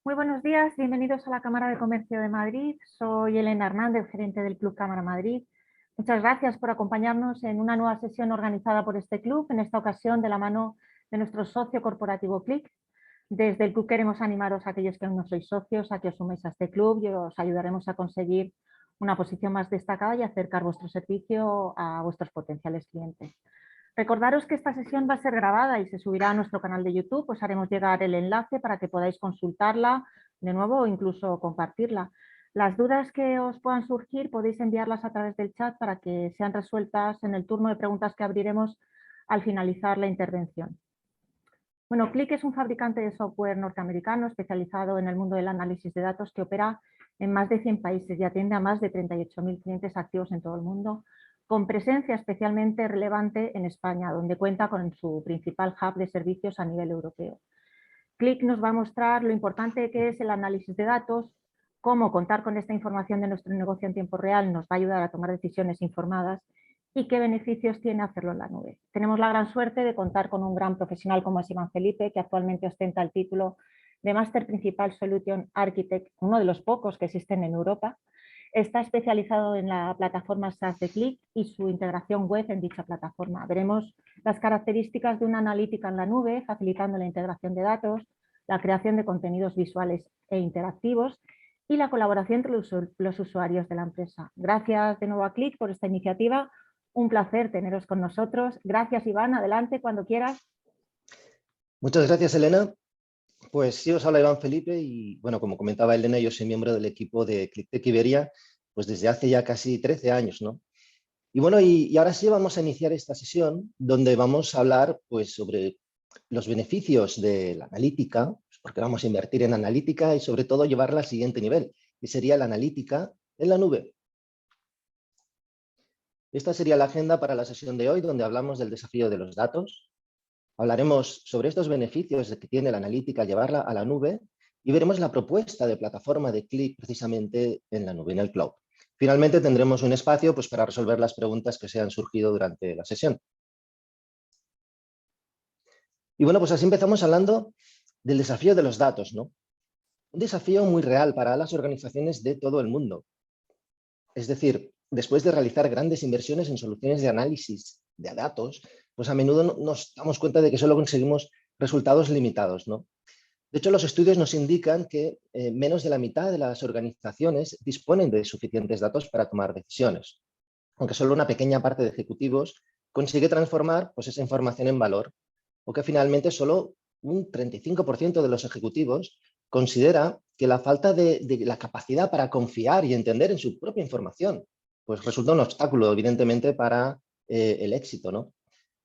Muy buenos días, bienvenidos a la Cámara de Comercio de Madrid. Soy Elena Hernández, gerente del Club Cámara Madrid. Muchas gracias por acompañarnos en una nueva sesión organizada por este club, en esta ocasión de la mano de nuestro socio corporativo Click. Desde el club queremos animaros a aquellos que aún no sois socios a que os suméis a este club y os ayudaremos a conseguir una posición más destacada y acercar vuestro servicio a vuestros potenciales clientes. Recordaros que esta sesión va a ser grabada y se subirá a nuestro canal de YouTube, os haremos llegar el enlace para que podáis consultarla de nuevo o incluso compartirla. Las dudas que os puedan surgir podéis enviarlas a través del chat para que sean resueltas en el turno de preguntas que abriremos al finalizar la intervención. Bueno, Click es un fabricante de software norteamericano especializado en el mundo del análisis de datos que opera en más de 100 países y atiende a más de 38.000 clientes activos en todo el mundo, con presencia especialmente relevante en España, donde cuenta con su principal hub de servicios a nivel europeo. Click nos va a mostrar lo importante que es el análisis de datos, cómo contar con esta información de nuestro negocio en tiempo real nos va a ayudar a tomar decisiones informadas y qué beneficios tiene hacerlo en la nube. Tenemos la gran suerte de contar con un gran profesional como es Iván Felipe, que actualmente ostenta el título de Master Principal Solution Architect, uno de los pocos que existen en Europa. Está especializado en la plataforma SaaS de Click y su integración web en dicha plataforma. Veremos las características de una analítica en la nube, facilitando la integración de datos, la creación de contenidos visuales e interactivos y la colaboración entre los usuarios de la empresa. Gracias de nuevo a Click por esta iniciativa. Un placer teneros con nosotros. Gracias, Iván. Adelante cuando quieras. Muchas gracias, Elena. Pues sí, os habla Iván Felipe y, bueno, como comentaba Elena, yo soy miembro del equipo de ClickTech Iberia, pues desde hace ya casi 13 años, ¿no? Y bueno, y ahora sí vamos a iniciar esta sesión donde vamos a hablar, pues, sobre los beneficios de la analítica, pues, porque vamos a invertir en analítica y sobre todo llevarla al siguiente nivel, que sería la analítica en la nube. Esta sería la agenda para la sesión de hoy, donde hablamos del desafío de los datos. Hablaremos sobre estos beneficios que tiene la analítica al llevarla a la nube y veremos la propuesta de plataforma de Click precisamente en la nube, en el cloud. Finalmente tendremos un espacio pues, para resolver las preguntas que se han surgido durante la sesión. Y bueno, pues así empezamos hablando del desafío de los datos, ¿no? Un desafío muy real para las organizaciones de todo el mundo. Es decir, después de realizar grandes inversiones en soluciones de análisis de datos, pues a menudo nos damos cuenta de que solo conseguimos resultados limitados, ¿no? De hecho, los estudios nos indican que menos de la mitad de las organizaciones disponen de suficientes datos para tomar decisiones, aunque solo una pequeña parte de ejecutivos consigue transformar pues, esa información en valor, o que finalmente solo un 35% de los ejecutivos considera que la falta de la capacidad para confiar y entender en su propia información pues resulta un obstáculo, evidentemente, para el éxito, ¿no?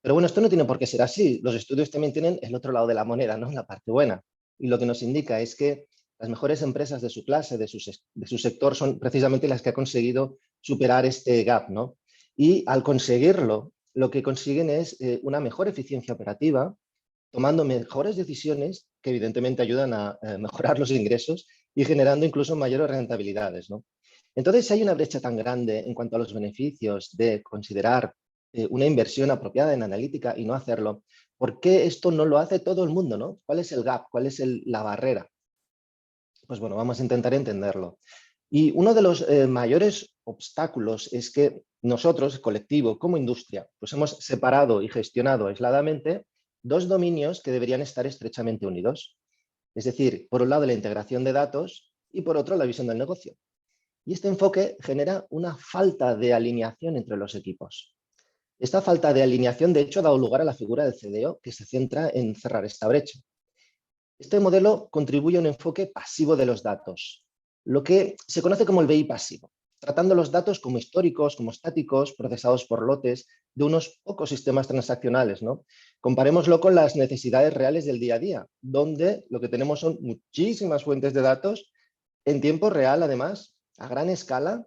Pero bueno, esto no tiene por qué ser así. Los estudios también tienen el otro lado de la moneda, ¿no? La parte buena. Y lo que nos indica es que las mejores empresas de su clase, de su sector, son precisamente las que han conseguido superar este gap, ¿no? Y al conseguirlo, lo que consiguen es una mejor eficiencia operativa, tomando mejores decisiones que evidentemente ayudan a mejorar los ingresos y generando incluso mayores rentabilidades, ¿no? Entonces, si hay una brecha tan grande en cuanto a los beneficios de considerar una inversión apropiada en analítica y no hacerlo, ¿por qué esto no lo hace todo el mundo, ¿no? ¿Cuál es el gap? ¿Cuál es la barrera? Pues bueno, vamos a intentar entenderlo. Y uno de los mayores obstáculos es que nosotros, colectivo, como industria, pues hemos separado y gestionado aisladamente dos dominios que deberían estar estrechamente unidos. Es decir, por un lado la integración de datos y por otro la visión del negocio. Y este enfoque genera una falta de alineación entre los equipos. Esta falta de alineación, de hecho, ha dado lugar a la figura del CDO, que se centra en cerrar esta brecha. Este modelo contribuye a un enfoque pasivo de los datos, lo que se conoce como el BI pasivo, tratando los datos como históricos, como estáticos, procesados por lotes de unos pocos sistemas transaccionales, ¿no? Comparémoslo con las necesidades reales del día a día, donde lo que tenemos son muchísimas fuentes de datos en tiempo real, además, a gran escala,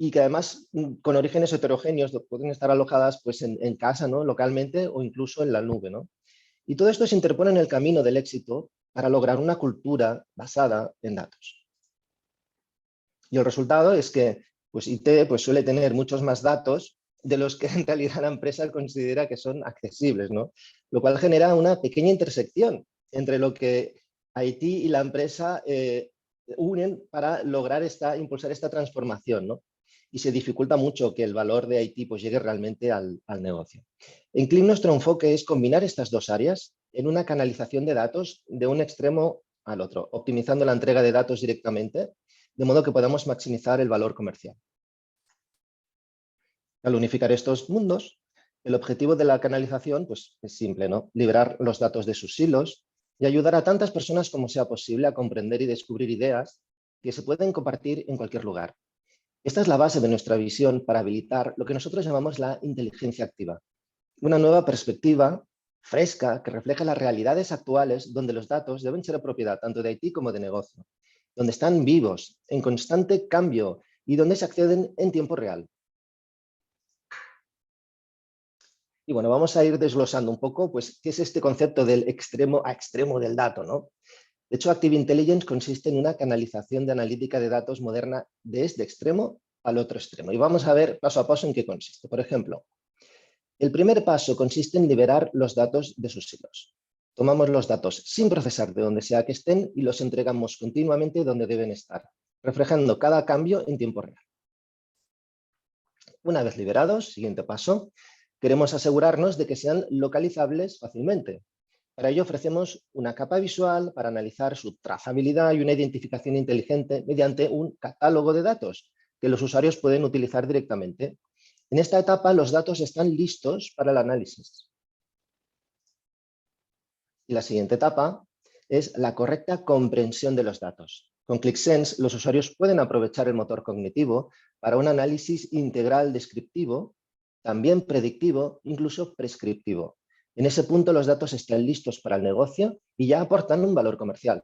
y que además con orígenes heterogéneos pueden estar alojadas pues, en casa, ¿no? Localmente o incluso en la nube, ¿no? Y todo esto se interpone en el camino del éxito para lograr una cultura basada en datos. Y el resultado es que pues, IT pues, suele tener muchos más datos de los que en realidad la empresa considera que son accesibles, ¿no? Lo cual genera una pequeña intersección entre lo que IT y la empresa unen para lograr impulsar esta transformación, ¿no? Y se dificulta mucho que el valor de IT pues, llegue realmente al negocio. En Click nuestro enfoque es combinar estas dos áreas en una canalización de datos de un extremo al otro, optimizando la entrega de datos directamente, de modo que podamos maximizar el valor comercial. Al unificar estos mundos, el objetivo de la canalización pues, es simple, ¿no? Liberar los datos de sus silos y ayudar a tantas personas como sea posible a comprender y descubrir ideas que se pueden compartir en cualquier lugar. Esta es la base de nuestra visión para habilitar lo que nosotros llamamos la inteligencia activa, una nueva perspectiva fresca que refleja las realidades actuales donde los datos deben ser propiedad tanto de IT como de negocio, donde están vivos, en constante cambio y donde se acceden en tiempo real. Y bueno, vamos a ir desglosando un poco, pues, qué es este concepto del extremo a extremo del dato, ¿no? De hecho, Active Intelligence consiste en una canalización de analítica de datos moderna de este extremo al otro extremo. Y vamos a ver paso a paso en qué consiste. Por ejemplo, el primer paso consiste en liberar los datos de sus hilos. Tomamos los datos sin procesar de donde sea que estén y los entregamos continuamente donde deben estar, reflejando cada cambio en tiempo real. Una vez liberados, siguiente paso, queremos asegurarnos de que sean localizables fácilmente. Para ello ofrecemos una capa visual para analizar su trazabilidad y una identificación inteligente mediante un catálogo de datos que los usuarios pueden utilizar directamente. En esta etapa los datos están listos para el análisis. Y la siguiente etapa es la correcta comprensión de los datos. Con ClickSense los usuarios pueden aprovechar el motor cognitivo para un análisis integral descriptivo, también predictivo, incluso prescriptivo. En ese punto los datos están listos para el negocio y ya aportan un valor comercial.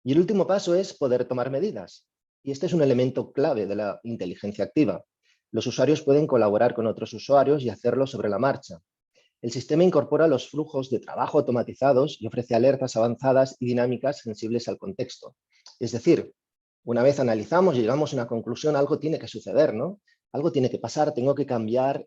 Y el último paso es poder tomar medidas. Y este es un elemento clave de la inteligencia activa. Los usuarios pueden colaborar con otros usuarios y hacerlo sobre la marcha. El sistema incorpora los flujos de trabajo automatizados y ofrece alertas avanzadas y dinámicas sensibles al contexto. Es decir, una vez analizamos y llegamos a una conclusión, algo tiene que suceder, ¿no? Algo tiene que pasar, tengo que cambiar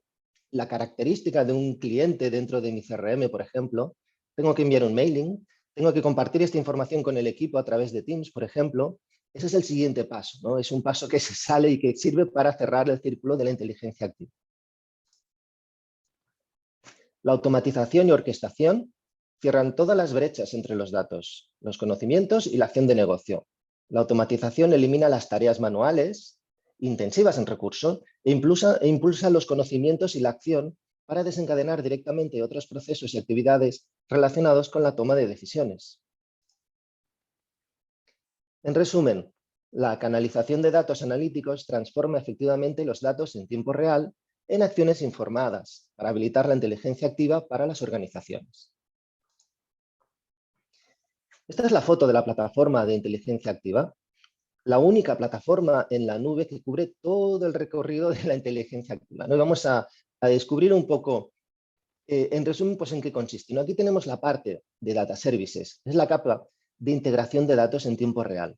la característica de un cliente dentro de mi CRM, por ejemplo, tengo que enviar un mailing, tengo que compartir esta información con el equipo a través de Teams, por ejemplo. Ese es el siguiente paso, ¿no? Es un paso que se sale y que sirve para cerrar el círculo de la inteligencia activa. La automatización y orquestación cierran todas las brechas entre los datos, los conocimientos y la acción de negocio. La automatización elimina las tareas manuales, intensivas en recursos, e impulsa los conocimientos y la acción para desencadenar directamente otros procesos y actividades relacionados con la toma de decisiones. En resumen, la canalización de datos analíticos transforma efectivamente los datos en tiempo real en acciones informadas para habilitar la inteligencia activa para las organizaciones. Esta es la foto de la plataforma de inteligencia activa, la única plataforma en la nube que cubre todo el recorrido de la inteligencia activa, ¿no? Vamos a descubrir un poco, en resumen, pues en qué consiste, ¿no? Aquí tenemos la parte de Data Services, es la capa de integración de datos en tiempo real,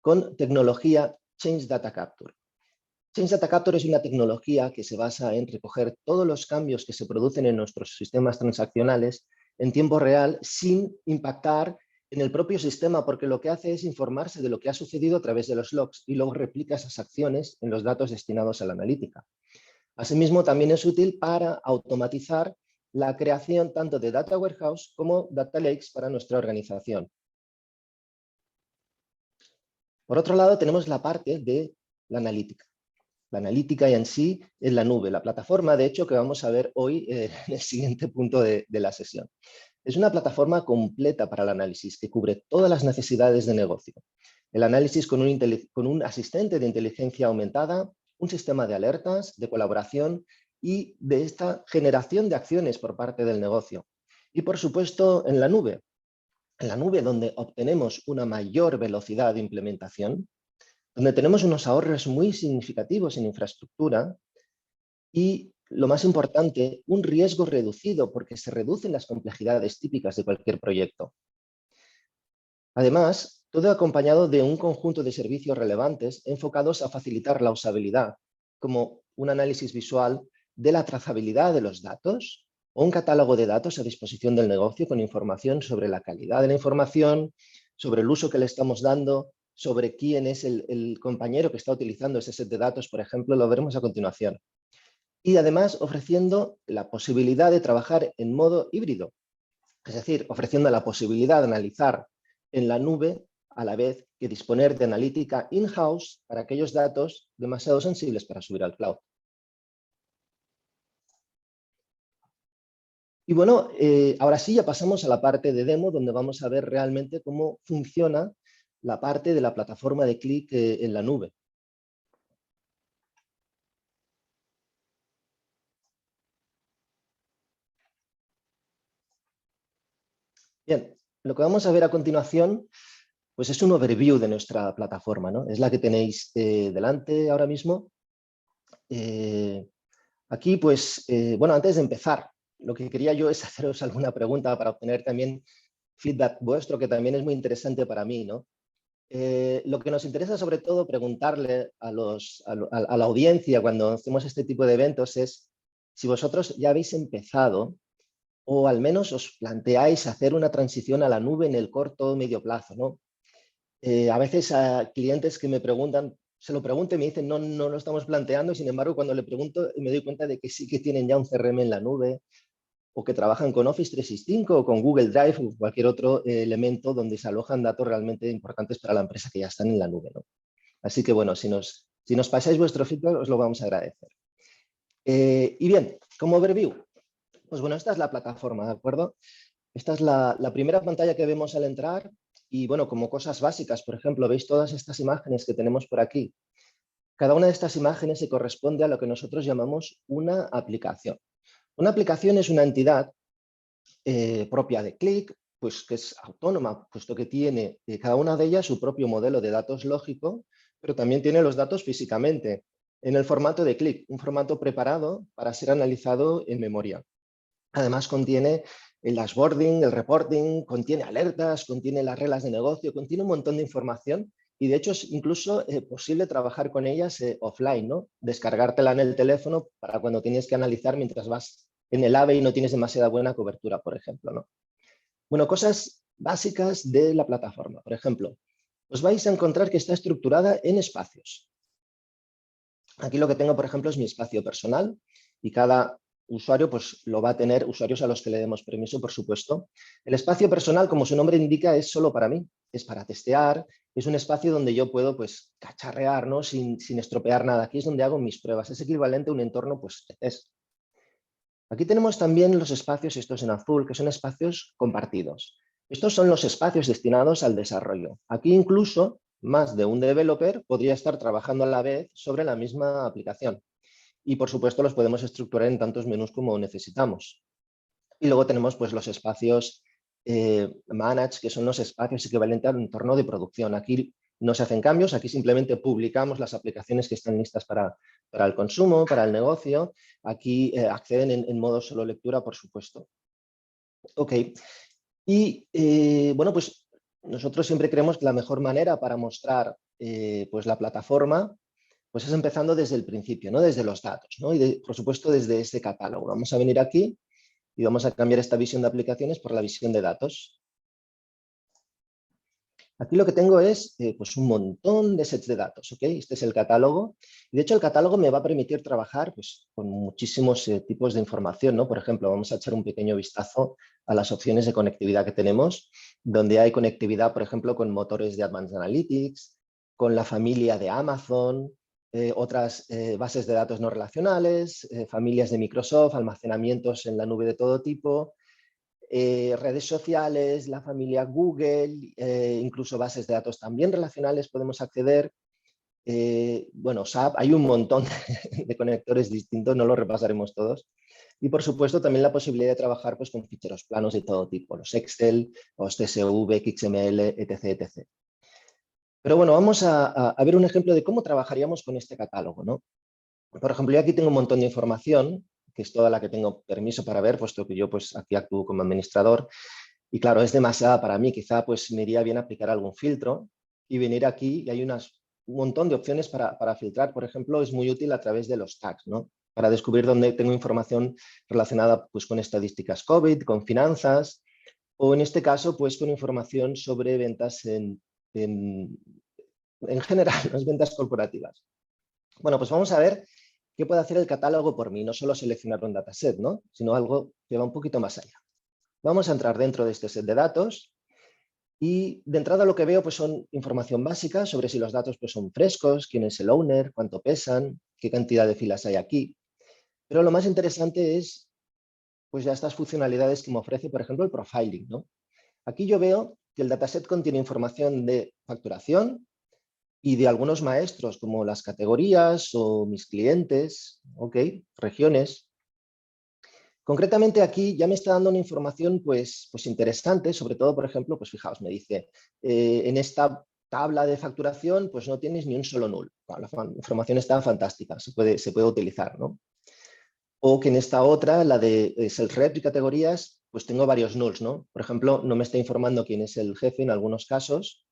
con tecnología Change Data Capture. Change Data Capture es una tecnología que se basa en recoger todos los cambios que se producen en nuestros sistemas transaccionales en tiempo real sin impactar en el propio sistema, porque lo que hace es informarse de lo que ha sucedido a través de los logs y luego replica esas acciones en los datos destinados a la analítica. Asimismo, también es útil para automatizar la creación tanto de Data Warehouse como Data Lakes para nuestra organización. Por otro lado, tenemos la parte de la analítica. La analítica en sí es la nube, la plataforma, de hecho, que vamos a ver hoy en el siguiente punto de la sesión. Es una plataforma completa para el análisis que cubre todas las necesidades de negocio. El análisis con un asistente de inteligencia aumentada, un sistema de alertas, de colaboración y de esta generación de acciones por parte del negocio. Y por supuesto en la nube donde obtenemos una mayor velocidad de implementación, donde tenemos unos ahorros muy significativos en infraestructura y, lo más importante, un riesgo reducido porque se reducen las complejidades típicas de cualquier proyecto. Además, todo acompañado de un conjunto de servicios relevantes enfocados a facilitar la usabilidad, como un análisis visual de la trazabilidad de los datos, o un catálogo de datos a disposición del negocio con información sobre la calidad de la información, sobre el uso que le estamos dando, sobre quién es el compañero que está utilizando ese set de datos, por ejemplo, lo veremos a continuación. Y además ofreciendo la posibilidad de trabajar en modo híbrido, es decir, ofreciendo la posibilidad de analizar en la nube a la vez que disponer de analítica in-house para aquellos datos demasiado sensibles para subir al cloud. Y bueno, ahora sí ya pasamos a la parte de demo, donde vamos a ver realmente cómo funciona la parte de la plataforma de Qlik en la nube. Bien, lo que vamos a ver a continuación pues es un overview de nuestra plataforma, ¿no? Es la que tenéis delante ahora mismo. Aquí, pues, bueno, antes de empezar, lo que quería yo es haceros alguna pregunta para obtener también feedback vuestro, que también es muy interesante para mí, ¿no? Lo que nos interesa sobre todo preguntarle a la audiencia cuando hacemos este tipo de eventos es si vosotros ya habéis empezado o al menos os planteáis hacer una transición a la nube en el corto o medio plazo, ¿no? A veces a clientes que me preguntan, se lo pregunto y me dicen, no, no lo estamos planteando, y sin embargo, cuando le pregunto, me doy cuenta de que sí que tienen ya un CRM en la nube, o que trabajan con Office 365 o con Google Drive o cualquier otro elemento donde se alojan datos realmente importantes para la empresa que ya están en la nube, ¿no? Así que, bueno, si nos pasáis vuestro feedback, os lo vamos a agradecer. Y bien, como overview, pues bueno, esta es la plataforma, ¿de acuerdo? Esta es la primera pantalla que vemos al entrar y, bueno, como cosas básicas, por ejemplo, veis todas estas imágenes que tenemos por aquí. Cada una de estas imágenes se corresponde a lo que nosotros llamamos una aplicación. Una aplicación es una entidad propia de Qlik, pues que es autónoma, puesto que tiene cada una de ellas su propio modelo de datos lógico, pero también tiene los datos físicamente, en el formato de Qlik, un formato preparado para ser analizado en memoria. Además contiene el dashboarding, el reporting, contiene alertas, contiene las reglas de negocio, contiene un montón de información y de hecho es incluso posible trabajar con ellas offline, ¿no? Descargártela en el teléfono para cuando tienes que analizar mientras vas en el AVE y no tienes demasiada buena cobertura, por ejemplo, ¿no? Bueno, cosas básicas de la plataforma. Por ejemplo, os vais a encontrar que está estructurada en espacios. Aquí lo que tengo, por ejemplo, es mi espacio personal y cada usuario pues, lo va a tener, usuarios a los que le demos permiso, por supuesto. El espacio personal, como su nombre indica, es solo para mí, es para testear, es un espacio donde yo puedo pues, cacharrear, ¿no? sin estropear nada. Aquí es donde hago mis pruebas, es equivalente a un entorno pues, de test. Aquí tenemos también los espacios, estos en azul, que son espacios compartidos. Estos son los espacios destinados al desarrollo. Aquí incluso más de un developer podría estar trabajando a la vez sobre la misma aplicación. Y por supuesto los podemos estructurar en tantos menús como necesitamos. Y luego tenemos pues, los espacios manage, que son los espacios equivalentes al entorno de producción. Aquí no se hacen cambios, aquí simplemente publicamos las aplicaciones que están listas para el consumo, para el negocio. Aquí acceden en modo solo lectura, por supuesto. Ok. Y bueno, pues nosotros siempre creemos que la mejor manera para mostrar pues la plataforma pues es empezando desde el principio, ¿no? Desde los datos, ¿no? Y por supuesto desde este catálogo. Vamos a venir aquí y vamos a cambiar esta visión de aplicaciones por la visión de datos. Aquí lo que tengo es pues un montón de sets de datos, ¿ok? Este es el catálogo. Y de hecho el catálogo me va a permitir trabajar pues, con muchísimos tipos de información, ¿no? Por ejemplo, vamos a echar un pequeño vistazo a las opciones de conectividad que tenemos, donde hay conectividad, por ejemplo, con motores de Advanced Analytics, con la familia de Amazon, otras bases de datos no relacionales, familias de Microsoft, almacenamientos en la nube de todo tipo, redes sociales, la familia Google, incluso bases de datos también relacionales podemos acceder. Bueno, SAP, hay un montón de conectores distintos, no los repasaremos todos. Y por supuesto también la posibilidad de trabajar pues, con ficheros planos de todo tipo, los Excel, los CSV, XML, etc, etc. Pero bueno, vamos a ver un ejemplo de cómo trabajaríamos con este catálogo, ¿no? Por ejemplo, yo aquí tengo un montón de información, que es toda la que tengo permiso para ver, puesto que yo pues, aquí actúo como administrador. Y claro, es demasiada para mí. Quizá pues, me iría bien aplicar algún filtro y venir aquí y hay un montón de opciones para filtrar. Por ejemplo, es muy útil a través de los tags, ¿no? para descubrir dónde tengo información relacionada pues, con estadísticas COVID, con finanzas, o en este caso pues, con información sobre ventas en general, las ventas corporativas. Bueno, pues vamos a ver qué puede hacer el catálogo por mí, no solo seleccionar un dataset, ¿no? Sino algo que va un poquito más allá. Vamos a entrar dentro de este set de datos y de entrada lo que veo pues, son información básica sobre si los datos pues, son frescos, quién es el owner, cuánto pesan, qué cantidad de filas hay aquí. Pero lo más interesante es pues, ya estas funcionalidades que me ofrece, por ejemplo, el profiling, ¿no? Aquí yo veo que el dataset contiene información de facturación y de algunos maestros, como las categorías o mis clientes, regiones. Concretamente aquí ya me está dando una información pues interesante, sobre todo, por ejemplo, pues fijaos, me dice, en esta tabla de facturación pues no tienes ni un solo null. Bueno, la información está fantástica, se puede utilizar, ¿no? O que en esta otra, la de sales rep y categorías, pues tengo varios nulls, ¿no? Por ejemplo, no me está informando quién es el jefe en algunos casos,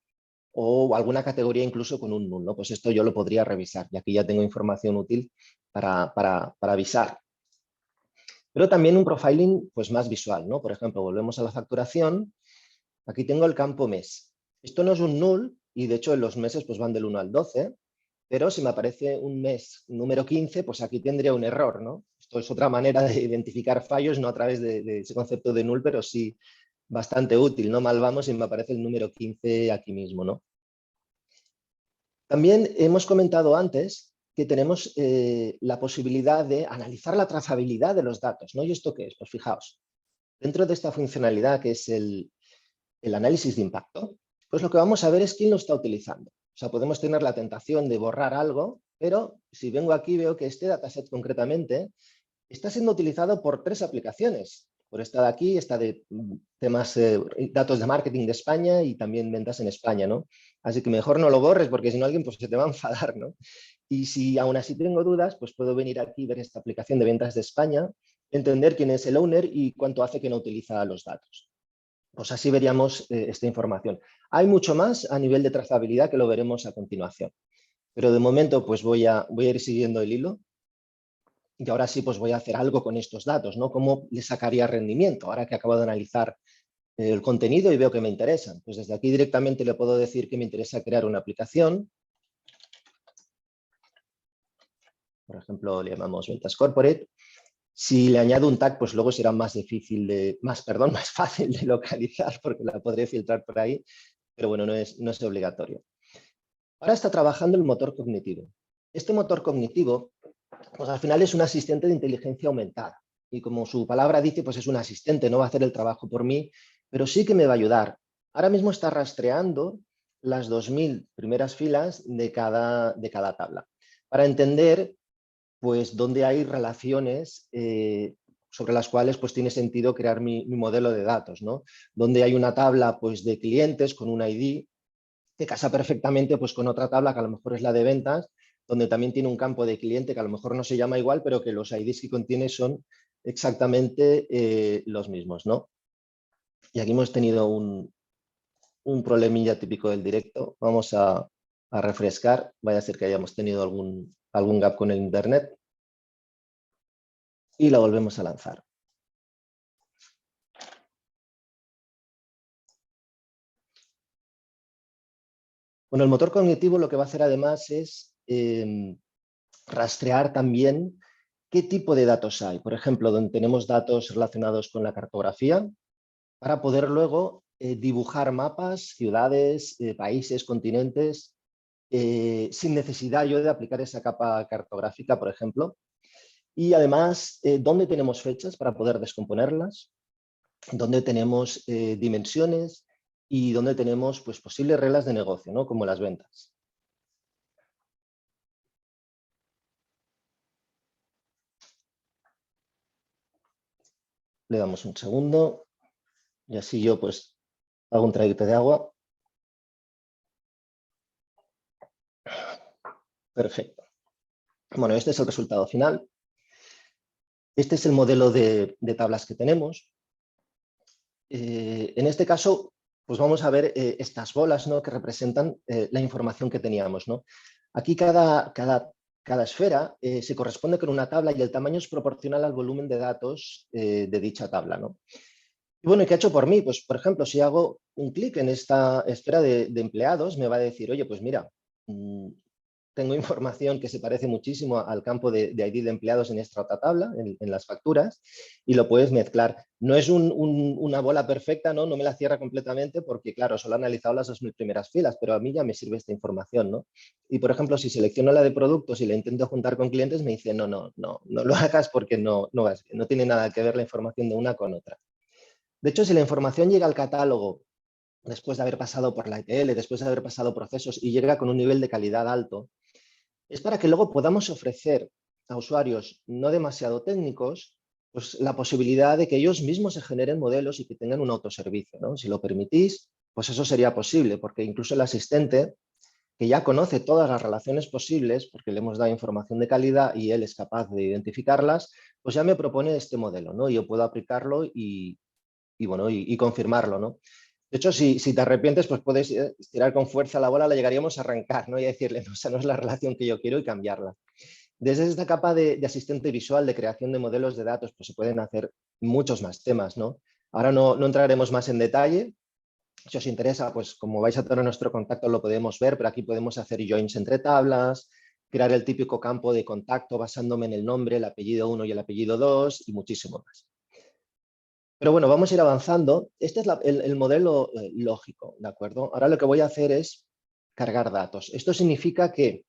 o alguna categoría incluso con un null, ¿no? Pues esto yo lo podría revisar y aquí ya tengo información útil para avisar. Pero también un profiling pues más visual, ¿no? Por ejemplo, volvemos a la facturación, aquí tengo el campo mes. Esto no es un null y de hecho en los meses pues van del 1 al 12, pero si me aparece un mes número 15, pues aquí tendría un error, ¿no? Esto es otra manera de identificar fallos, no a través de ese concepto de null, pero sí bastante útil. No mal vamos si me aparece el número 15 aquí mismo, ¿no? También hemos comentado antes que tenemos la posibilidad de analizar la trazabilidad de los datos, ¿no? ¿Y esto qué es? Pues fijaos, dentro de esta funcionalidad que es el análisis de impacto, pues lo que vamos a ver es quién lo está utilizando. O sea, podemos tener la tentación de borrar algo, pero si vengo aquí veo que este dataset concretamente está siendo utilizado por 3 aplicaciones. Por esta de aquí, esta de temas, datos de marketing de España y también ventas en España, ¿no? Así que mejor no lo borres porque si no alguien pues, se te va a enfadar, ¿no? Y si aún así tengo dudas, pues puedo venir aquí y ver esta aplicación de ventas de España, entender quién es el owner y cuánto hace que no utiliza los datos. Pues así veríamos esta información. Hay mucho más a nivel de trazabilidad que lo veremos a continuación. Pero de momento pues voy a ir siguiendo el hilo. Y ahora sí, pues voy a hacer algo con estos datos, ¿no? ¿Cómo le sacaría rendimiento? Ahora que acabo de analizar el contenido y veo que me interesan. Pues desde aquí directamente le puedo decir que me interesa crear una aplicación. Por ejemplo, le llamamos Ventas Corporate. Si le añado un tag, pues luego será más fácil de localizar porque la podré filtrar por ahí. Pero bueno, no es obligatorio. Ahora está trabajando el motor cognitivo. Este motor cognitivo pues al final es un asistente de inteligencia aumentada. Y como su palabra dice, pues es un asistente, no va a hacer el trabajo por mí, pero sí que me va a ayudar. Ahora mismo está rastreando las 2000 primeras filas de cada tabla para entender pues dónde hay relaciones sobre las cuales pues tiene sentido crear mi modelo de datos, ¿no? Donde hay una tabla pues de clientes con un ID que casa perfectamente pues, con otra tabla que a lo mejor es la de ventas, donde también tiene un campo de cliente que a lo mejor no se llama igual, pero que los IDs que contiene son exactamente los mismos, ¿no? Y aquí hemos tenido un problemilla típico del directo. Vamos a refrescar. Vaya a ser que hayamos tenido algún gap con el internet. Y la volvemos a lanzar. Bueno, el motor cognitivo lo que va a hacer además es rastrear también qué tipo de datos hay. Por ejemplo, donde tenemos datos relacionados con la cartografía, para poder luego dibujar mapas, ciudades, países, continentes, sin necesidad yo de aplicar esa capa cartográfica, por ejemplo. Y además, dónde tenemos fechas para poder descomponerlas, dónde tenemos dimensiones y dónde tenemos pues, posibles reglas de negocio, ¿no? Como las ventas. Le damos un segundo y así yo pues hago un traguito de agua. Perfecto. Bueno, este es el resultado final. Este es el modelo de tablas que tenemos. En este caso, pues vamos a ver estas bolas, ¿no? Que representan la información que teníamos, ¿no? Aquí cada Cada esfera se corresponde con una tabla y el tamaño es proporcional al volumen de datos de dicha tabla, ¿no? Y bueno, ¿y qué ha hecho por mí? Pues, por ejemplo, si hago un clic en esta esfera de empleados, me va a decir, oye, pues mira, tengo información que se parece muchísimo al campo de ID de empleados en esta otra tabla, en las facturas, y lo puedes mezclar. No es una bola perfecta, ¿no? No me la cierra completamente porque, claro, solo he analizado las 2000 primeras filas, pero a mí ya me sirve esta información, ¿no? Y, por ejemplo, si selecciono la de productos y la intento juntar con clientes, me dice, no lo hagas porque no vas bien, no tiene nada que ver la información de una con otra. De hecho, si la información llega al catálogo después de haber pasado por la ETL, después de haber pasado procesos y llega con un nivel de calidad alto, es para que luego podamos ofrecer a usuarios no demasiado técnicos pues, la posibilidad de que ellos mismos se generen modelos y que tengan un autoservicio, ¿no? Si lo permitís, pues eso sería posible, porque incluso el asistente, que ya conoce todas las relaciones posibles, porque le hemos dado información de calidad y él es capaz de identificarlas, pues ya me propone este modelo, ¿no? Y yo puedo aplicarlo y confirmarlo, ¿no? De hecho, si te arrepientes, pues puedes estirar con fuerza la bola, la llegaríamos a arrancar, ¿no? Y a decirle, no, esa no es la relación que yo quiero y cambiarla. Desde esta capa de asistente visual, de creación de modelos de datos, pues se pueden hacer muchos más temas, ¿no? Ahora no entraremos más en detalle. Si os interesa, pues como vais a tener nuestro contacto lo podemos ver, pero aquí podemos hacer joins entre tablas, crear el típico campo de contacto basándome en el nombre, el apellido 1 y el apellido 2 y muchísimo más. Pero bueno, vamos a ir avanzando. Este es el modelo lógico, ¿de acuerdo? Ahora lo que voy a hacer es cargar datos. Esto significa que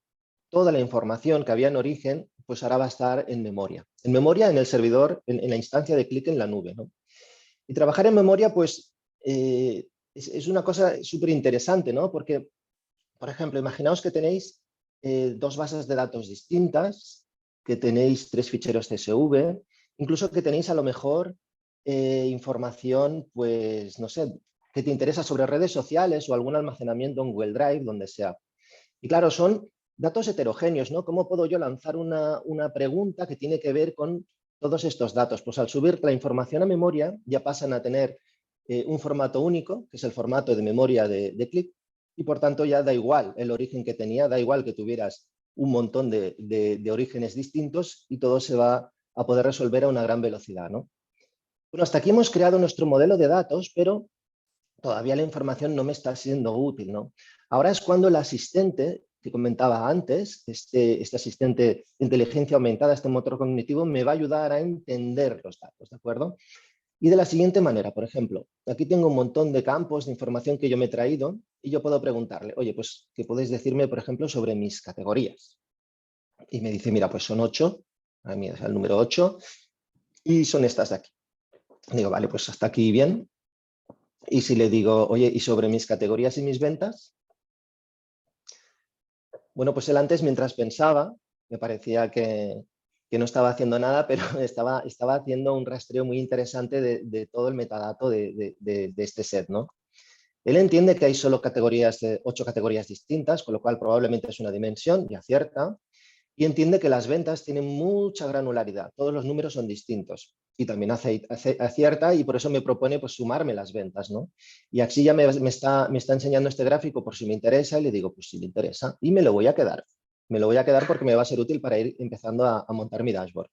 toda la información que había en origen, pues ahora va a estar en memoria. En memoria, en el servidor, en la instancia de clic en la nube, ¿no? Y trabajar en memoria, pues, es una cosa súper interesante, ¿no? Porque, por ejemplo, imaginaos que tenéis dos bases de datos distintas, que tenéis 3 ficheros CSV, incluso que tenéis a lo mejor información, pues, no sé, que te interesa sobre redes sociales o algún almacenamiento en Google Drive, donde sea. Y claro, son datos heterogéneos, ¿no? ¿Cómo puedo yo lanzar una pregunta que tiene que ver con todos estos datos? Pues al subir la información a memoria ya pasan a tener un formato único, que es el formato de memoria de clic, y por tanto ya da igual el origen que tenía, da igual que tuvieras un montón de orígenes distintos y todo se va a poder resolver a una gran velocidad, ¿no? Bueno, hasta aquí hemos creado nuestro modelo de datos, pero todavía la información no me está siendo útil, ¿no? Ahora es cuando el asistente que comentaba antes, este asistente de inteligencia aumentada, este motor cognitivo, me va a ayudar a entender los datos, ¿de acuerdo? Y de la siguiente manera, por ejemplo, aquí tengo un montón de campos de información que yo me he traído y yo puedo preguntarle, oye, pues, ¿qué podéis decirme, por ejemplo, sobre mis categorías? Y me dice, mira, pues son 8, a mí es el número 8, y son estas de aquí. Digo, vale, pues hasta aquí bien. Y si le digo, oye, ¿y sobre mis categorías y mis ventas? Bueno, pues él antes, mientras pensaba, me parecía que no estaba haciendo nada, pero estaba haciendo un rastreo muy interesante de todo el metadato de este set, ¿no? Él entiende que hay solo 8 categorías distintas, con lo cual probablemente es una dimensión y acierta. Y entiende que las ventas tienen mucha granularidad, todos los números son distintos. Y también acierta y por eso me propone pues, sumarme las ventas, ¿no? Y así ya me está enseñando este gráfico por si me interesa y le digo, pues si me interesa. Y me lo voy a quedar. Me lo voy a quedar porque me va a ser útil para ir empezando a montar mi dashboard.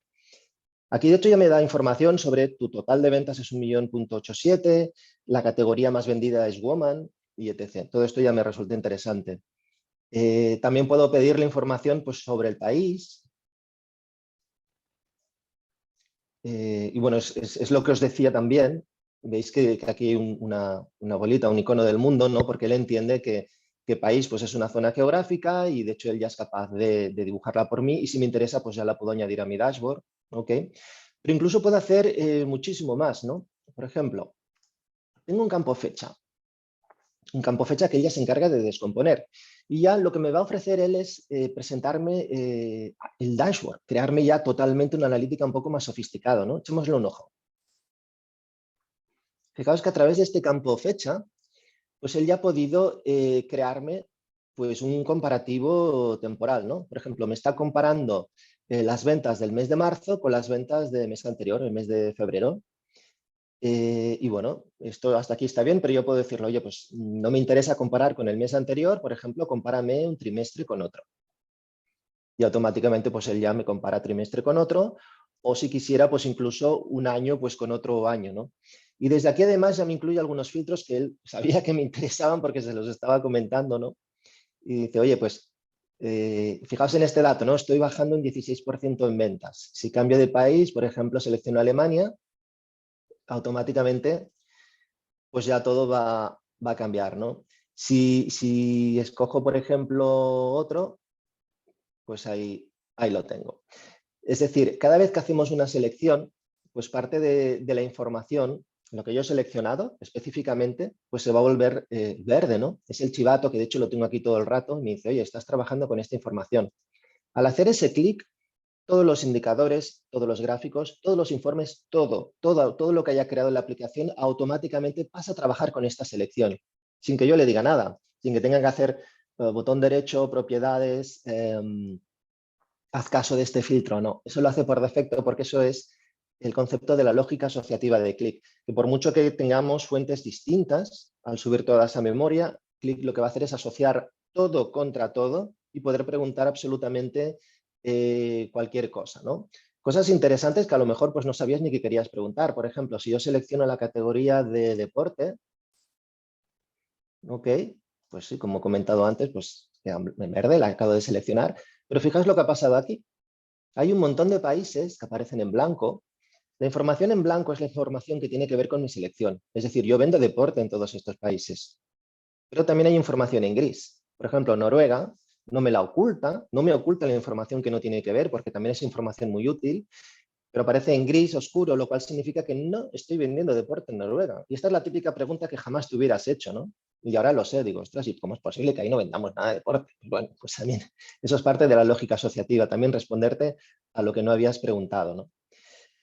Aquí, de hecho, ya me da información sobre tu total de ventas es 1.000.87, la categoría más vendida es Woman y etc. Todo esto ya me resulta interesante. También puedo pedirle información pues, sobre el país. Y bueno, es lo que os decía también. Veis que aquí hay una bolita, un icono del mundo, ¿no? Porque él entiende que país pues, es una zona geográfica y de hecho él ya es capaz de dibujarla por mí y si me interesa pues ya la puedo añadir a mi dashboard. ¿Ok? Pero incluso puedo hacer muchísimo más, ¿no? Por ejemplo, tengo un campo fecha. Un campo fecha que ella se encarga de descomponer. Y ya lo que me va a ofrecer él es presentarme el dashboard, crearme ya totalmente una analítica un poco más sofisticado, ¿no? Echémosle un ojo. Fijaos que a través de este campo fecha, pues él ya ha podido crearme pues un comparativo temporal, ¿no? Por ejemplo, me está comparando las ventas del mes de marzo con las ventas del mes anterior, el mes de febrero. Y bueno, esto hasta aquí está bien, pero yo puedo decirle, oye, pues no me interesa comparar con el mes anterior, por ejemplo, compárame un trimestre con otro. y automáticamente pues él ya me compara trimestre con otro, o si quisiera pues incluso un año pues con otro año, ¿no? Y desde aquí además ya me incluye algunos filtros que él sabía que me interesaban porque se los estaba comentando, ¿no? Y dice, oye, pues fijaos en este dato, ¿no? Estoy bajando un 16% en ventas. Si cambio de país, por ejemplo, selecciono Alemania, automáticamente pues ya todo va a cambiar, ¿no? Si escojo, por ejemplo, otro, pues ahí lo tengo. Es decir, cada vez que hacemos una selección, pues parte de la información, lo que yo he seleccionado específicamente, pues se va a volver verde, ¿no? Es el chivato, que de hecho lo tengo aquí todo el rato, y me dice, oye, estás trabajando con esta información. Al hacer ese clic, todos los indicadores, todos los gráficos, todos los informes, todo lo que haya creado en la aplicación automáticamente pasa a trabajar con esta selección, sin que yo le diga nada, sin que tenga que hacer botón derecho, propiedades, haz caso de este filtro, no. Eso lo hace por defecto porque eso es el concepto de la lógica asociativa de Qlik, que por mucho que tengamos fuentes distintas, al subir toda esa memoria, Qlik lo que va a hacer es asociar todo contra todo y poder preguntar absolutamente cualquier cosa, ¿no? Cosas interesantes que a lo mejor pues, no sabías ni que querías preguntar. Por ejemplo, si yo selecciono la categoría de deporte, ok, pues sí, como he comentado antes, pues en verde la acabo de seleccionar, pero fijaos lo que ha pasado aquí. Hay un montón de países que aparecen en blanco. La información en blanco es la información que tiene que ver con mi selección. Es decir, yo vendo deporte en todos estos países. Pero también hay información en gris. Por ejemplo, Noruega no me la oculta, no me oculta la información que no tiene que ver, porque también es información muy útil, pero aparece en gris oscuro, lo cual significa que no estoy vendiendo deporte en Noruega. Y esta es la típica pregunta que jamás te hubieras hecho, ¿no? Y ahora lo sé, digo, ostras, ¿y cómo es posible que ahí no vendamos nada de deporte? Pues bueno, pues también eso es parte de la lógica asociativa, también responderte a lo que no habías preguntado, ¿no?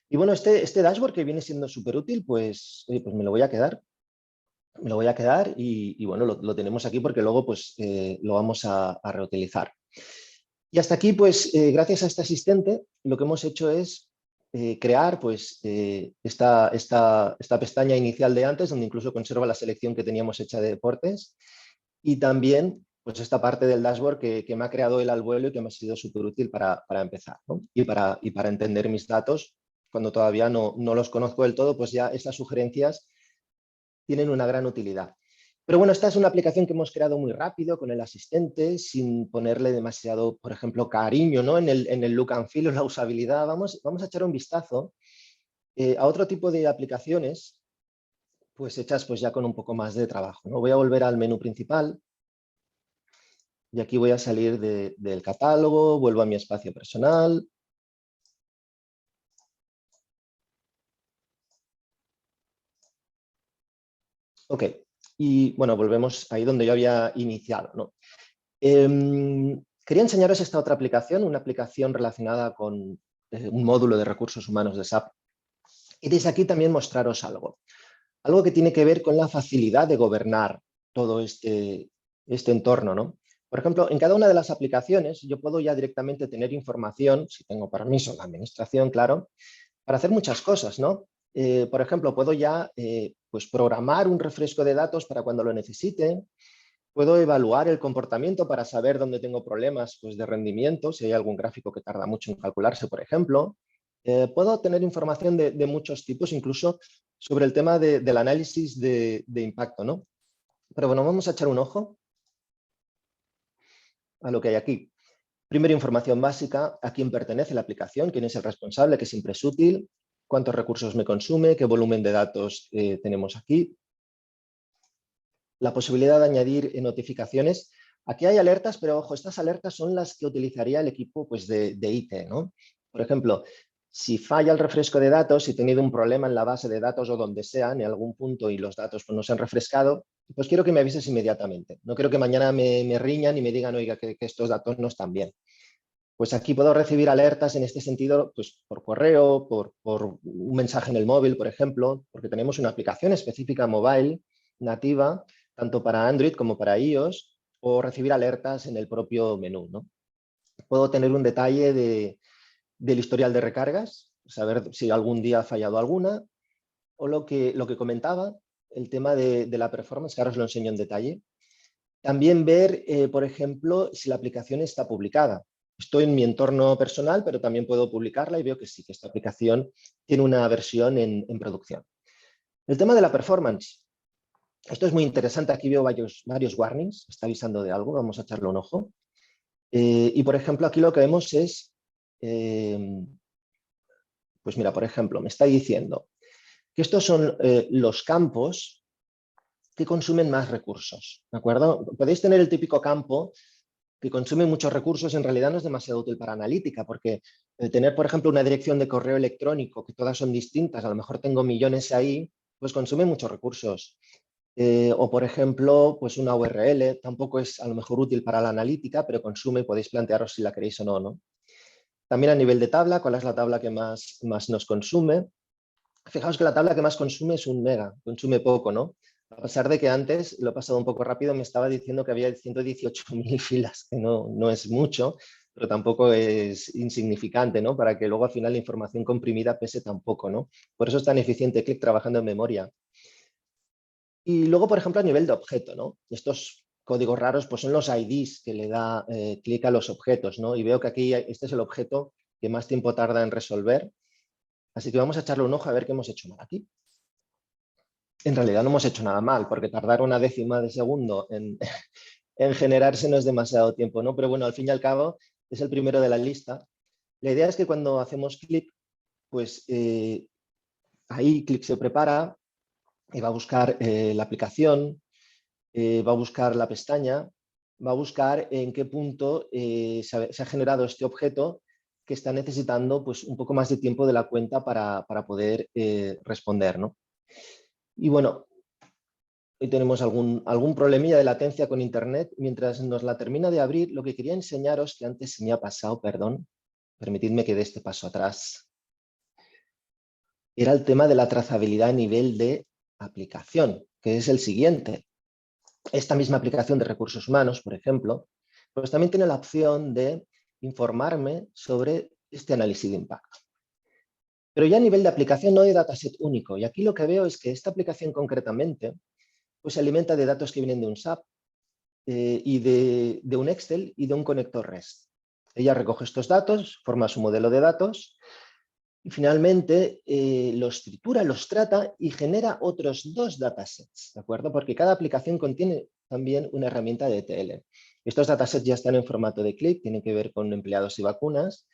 Y bueno, este dashboard que viene siendo súper útil, pues, pues me lo voy a quedar. Me lo voy a quedar y bueno, lo tenemos aquí porque luego pues lo vamos a reutilizar. Y hasta aquí, pues, gracias a este asistente, lo que hemos hecho es crear pues, esta pestaña inicial de antes, donde incluso conserva la selección que teníamos hecha de deportes, y también pues, esta parte del dashboard que me ha creado él al vuelo y que me ha sido súper útil para empezar, ¿no? Y para entender mis datos, cuando todavía no los conozco del todo, pues ya estas sugerencias tienen una gran utilidad. Pero bueno, esta es una aplicación que hemos creado muy rápido con el asistente, sin ponerle demasiado, por ejemplo, cariño, ¿no? en el look and feel o la usabilidad. Vamos a echar un vistazo a otro tipo de aplicaciones, pues hechas pues ya con un poco más de trabajo, ¿no? Voy a volver al menú principal y aquí voy a salir del catálogo, vuelvo a mi espacio personal. Ok, y bueno, volvemos ahí donde yo había iniciado, ¿no? Quería enseñaros esta otra aplicación, una aplicación relacionada con un módulo de recursos humanos de SAP. Y desde aquí también mostraros algo que tiene que ver con la facilidad de gobernar todo este entorno, ¿no? Por ejemplo, en cada una de las aplicaciones yo puedo ya directamente tener información, si tengo permiso de la administración, claro, para hacer muchas cosas, ¿no? Por ejemplo, puedo ya pues programar un refresco de datos para cuando lo necesite. Puedo evaluar el comportamiento para saber dónde tengo problemas pues, de rendimiento, si hay algún gráfico que tarda mucho en calcularse, por ejemplo. Puedo tener información de muchos tipos, incluso sobre el tema del análisis de impacto, ¿no? Pero bueno, vamos a echar un ojo a lo que hay aquí. Primero, información básica, a quién pertenece la aplicación, quién es el responsable, que siempre es útil, cuántos recursos me consume, qué volumen de datos tenemos aquí. La posibilidad de añadir notificaciones. Aquí hay alertas, pero ojo, estas alertas son las que utilizaría el equipo pues, de IT, ¿no? Por ejemplo, si falla el refresco de datos, si he tenido un problema en la base de datos o donde sea, en algún punto y los datos pues, no se han refrescado, pues quiero que me avises inmediatamente. No quiero que mañana me riñan y me digan, oiga, que estos datos no están bien. Pues aquí puedo recibir alertas en este sentido pues, por correo, por un mensaje en el móvil, por ejemplo, porque tenemos una aplicación específica mobile nativa, tanto para Android como para iOS, o recibir alertas en el propio menú, ¿no? Puedo tener un detalle del historial de recargas, saber si algún día ha fallado alguna, o lo que comentaba, el tema de la performance, que ahora os lo enseño en detalle. También ver, por ejemplo, si la aplicación está publicada. Estoy en mi entorno personal, pero también puedo publicarla y veo que sí, que esta aplicación tiene una versión en producción. El tema de la performance. Esto es muy interesante. Aquí veo varios warnings. Está avisando de algo. Vamos a echarle un ojo. Y, por ejemplo, aquí lo que vemos es... pues mira, por ejemplo, me está diciendo que estos son los campos que consumen más recursos. ¿De acuerdo? Podéis tener el típico campo que consume muchos recursos, en realidad no es demasiado útil para analítica, porque tener, por ejemplo, una dirección de correo electrónico que todas son distintas, a lo mejor tengo millones ahí, pues consume muchos recursos. O, por ejemplo, pues una URL tampoco es a lo mejor útil para la analítica, pero consume y podéis plantearos si la queréis o no, ¿no? También a nivel de tabla, ¿cuál es la tabla que más nos consume? Fijaos que la tabla que más consume es 1 mega, consume poco, ¿no? A pesar de que antes, lo he pasado un poco rápido, me estaba diciendo que había 118.000 filas, que no es mucho, pero tampoco es insignificante, ¿no? Para que luego al final la información comprimida pese tampoco, ¿no? Por eso es tan eficiente Qlik trabajando en memoria. Y luego, por ejemplo, a nivel de objeto, ¿no? Estos códigos raros pues son los IDs que le da Qlik a los objetos, ¿no? Y veo que aquí este es el objeto que más tiempo tarda en resolver. Así que vamos a echarle un ojo a ver qué hemos hecho mal aquí. En realidad no hemos hecho nada mal, porque tardar una décima de segundo en generarse no es demasiado tiempo, ¿no? Pero bueno, al fin y al cabo es el primero de la lista. La idea es que cuando hacemos clic, pues ahí Qlik se prepara y va a buscar la aplicación, va a buscar la pestaña, va a buscar en qué punto se ha generado este objeto que está necesitando pues, un poco más de tiempo de la cuenta para poder responder, ¿no? Y bueno, hoy tenemos algún problemilla de latencia con Internet. Mientras nos la termina de abrir, lo que quería enseñaros, que antes se me ha pasado, perdón, permitidme que dé este paso atrás, era el tema de la trazabilidad a nivel de aplicación, que es el siguiente. Esta misma aplicación de recursos humanos, por ejemplo, pues también tiene la opción de informarme sobre este análisis de impacto. Pero ya a nivel de aplicación no de dataset único. Y aquí lo que veo es que esta aplicación concretamente pues se alimenta de datos que vienen de un SAP y de un Excel y de un conector REST. Ella recoge estos datos, forma su modelo de datos y finalmente los tritura, los trata y genera otros 2 datasets, ¿de acuerdo? Porque cada aplicación contiene también una herramienta de ETL. Estos datasets ya están en formato de Qlik, tienen que ver con empleados y vacunas,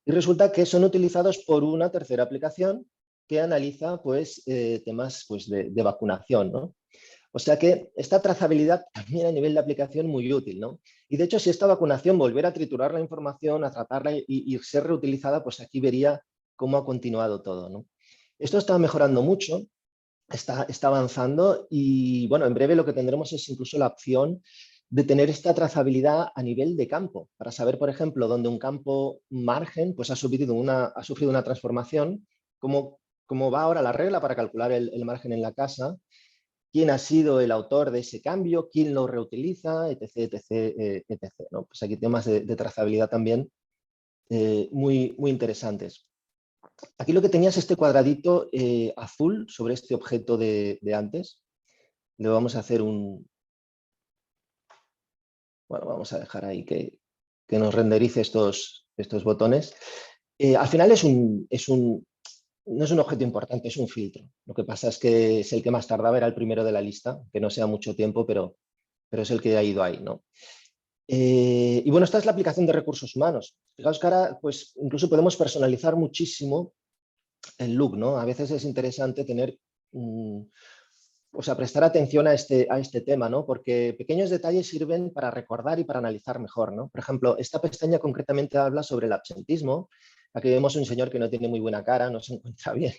y resulta que son utilizados por una tercera aplicación que analiza pues, temas pues, de vacunación, ¿no? O sea que esta trazabilidad también a nivel de aplicación muy útil, ¿no? Y de hecho, si esta vacunación volviera a triturar la información, a tratarla y ser reutilizada, pues aquí vería cómo ha continuado todo, ¿no? Esto está mejorando mucho, está avanzando y, bueno, en breve lo que tendremos es incluso la opción de tener esta trazabilidad a nivel de campo, para saber, por ejemplo, dónde un campo margen pues ha sufrido una transformación, cómo va ahora la regla para calcular el margen en la casa, quién ha sido el autor de ese cambio, quién lo reutiliza, etc. etc. ¿no? Pues aquí temas de trazabilidad también muy interesantes. Aquí lo que tenías es este cuadradito azul sobre este objeto de antes. Le vamos a hacer un... Bueno, vamos a dejar ahí que nos renderice estos botones. Al final no es un objeto importante, es un filtro. Lo que pasa es que es el que más tardaba, era el primero de la lista, que no sea mucho tiempo, pero es el que ha ido ahí, ¿no? Y bueno, esta es la aplicación de recursos humanos. Fijaos que ahora, pues, incluso podemos personalizar muchísimo el look, ¿no? A veces es interesante tener, o sea, prestar atención a este tema, ¿no? Porque pequeños detalles sirven para recordar y para analizar mejor, ¿no? Por ejemplo, esta pestaña concretamente habla sobre el absentismo. Aquí vemos un señor que no tiene muy buena cara, no se encuentra bien.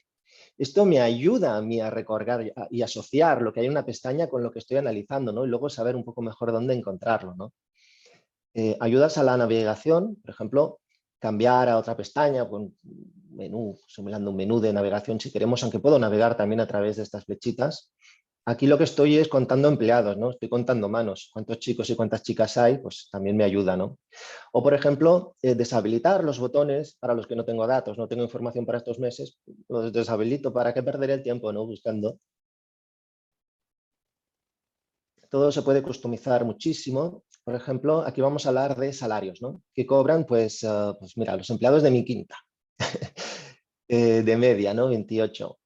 Esto me ayuda a mí a recordar y asociar lo que hay en una pestaña con lo que estoy analizando, ¿no? Y luego saber un poco mejor dónde encontrarlo, ¿no? Ayudas a la navegación, por ejemplo, cambiar a otra pestaña, con menú, simulando un menú de navegación si queremos, aunque puedo navegar también a través de estas flechitas. Aquí lo que estoy es contando empleados, ¿no? Estoy contando manos. Cuántos chicos y cuántas chicas hay, pues también me ayuda, ¿no? O, por ejemplo, deshabilitar los botones para los que no tengo datos, no tengo información para estos meses, los deshabilito. ¿Para qué perder el tiempo, no? Buscando. todo se puede customizar muchísimo. Por ejemplo, aquí vamos a hablar de salarios, ¿no? Que cobran, pues mira, los empleados de mi quinta, de media, ¿no? 28.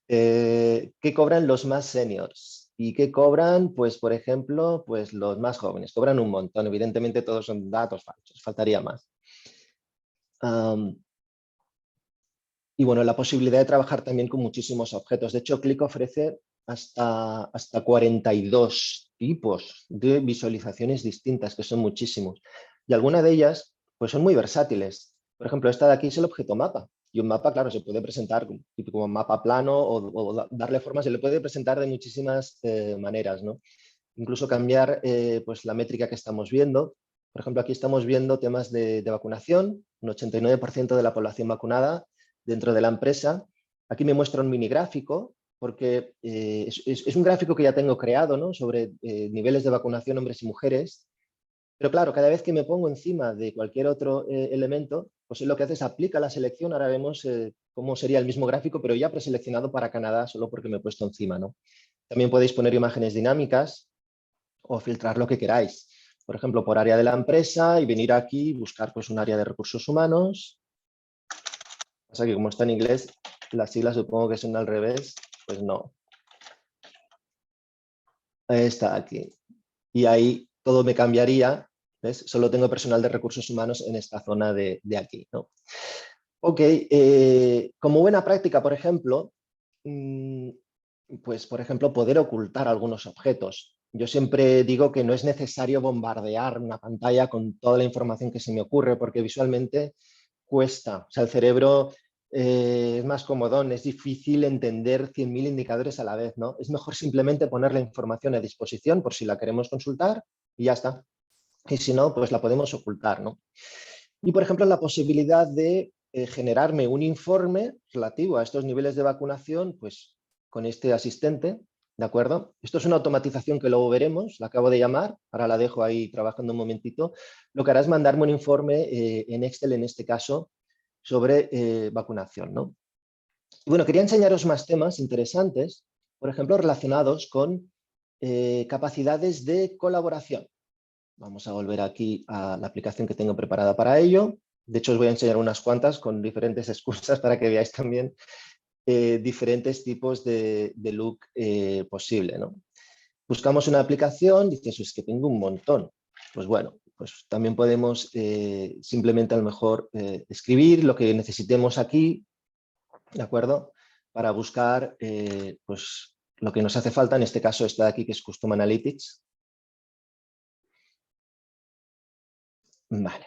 ¿Qué cobran los más seniors? ¿Y qué cobran, pues, por ejemplo, pues los más jóvenes? Cobran un montón. Evidentemente todos son datos falsos, faltaría más. Y bueno, la posibilidad de trabajar también con muchísimos objetos. De hecho, Qlik ofrece hasta 42 tipos de visualizaciones distintas, que son muchísimos. Y algunas de ellas pues son muy versátiles. Por ejemplo, esta de aquí es el objeto mapa. Y un mapa, claro, se puede presentar como mapa plano o darle forma, se le puede presentar de muchísimas maneras, ¿no? Incluso cambiar pues la métrica que estamos viendo. Por ejemplo, aquí estamos viendo temas de vacunación, un 89% de la población vacunada dentro de la empresa. Aquí me muestra un mini gráfico, porque es un gráfico que ya tengo creado, ¿no? Sobre niveles de vacunación hombres y mujeres. Pero claro, cada vez que me pongo encima de cualquier otro elemento, pues lo que hace es aplica la selección. Ahora vemos cómo sería el mismo gráfico, pero ya preseleccionado para Canadá, solo porque me he puesto encima, ¿no? También podéis poner imágenes dinámicas o filtrar lo que queráis. Por ejemplo, por área de la empresa y venir aquí y buscar pues, un área de recursos humanos. Pasa que como está en inglés, las siglas supongo que son al revés, pues no. Está aquí. Y ahí todo me cambiaría, ¿ves? Solo tengo personal de recursos humanos en esta zona de aquí, ¿no? Ok, como buena práctica, por ejemplo, pues por ejemplo, poder ocultar algunos objetos. Yo siempre digo que no es necesario bombardear una pantalla con toda la información que se me ocurre, porque visualmente cuesta. O sea, el cerebro es más comodón, es difícil entender 100.000 indicadores a la vez, ¿no? Es mejor simplemente poner la información a disposición por si la queremos consultar y ya está. Y si no, pues la podemos ocultar, ¿no? Y, por ejemplo, la posibilidad de generarme un informe relativo a estos niveles de vacunación, pues con este asistente, ¿de acuerdo? Esto es una automatización que luego veremos, la acabo de llamar, ahora la dejo ahí trabajando un momentito. Lo que hará es mandarme un informe en Excel, en este caso, sobre vacunación, ¿no? Y bueno, quería enseñaros más temas interesantes, por ejemplo, relacionados con capacidades de colaboración. Vamos a volver aquí a la aplicación que tengo preparada para ello. De hecho, os voy a enseñar unas cuantas con diferentes excusas para que veáis también diferentes tipos de look posible, ¿no? Buscamos una aplicación, dices, es que tengo un montón. Pues bueno, pues también podemos simplemente a lo mejor escribir lo que necesitemos aquí, ¿de acuerdo? Para buscar pues lo que nos hace falta, en este caso esta de aquí que es Custom Analytics. Vale.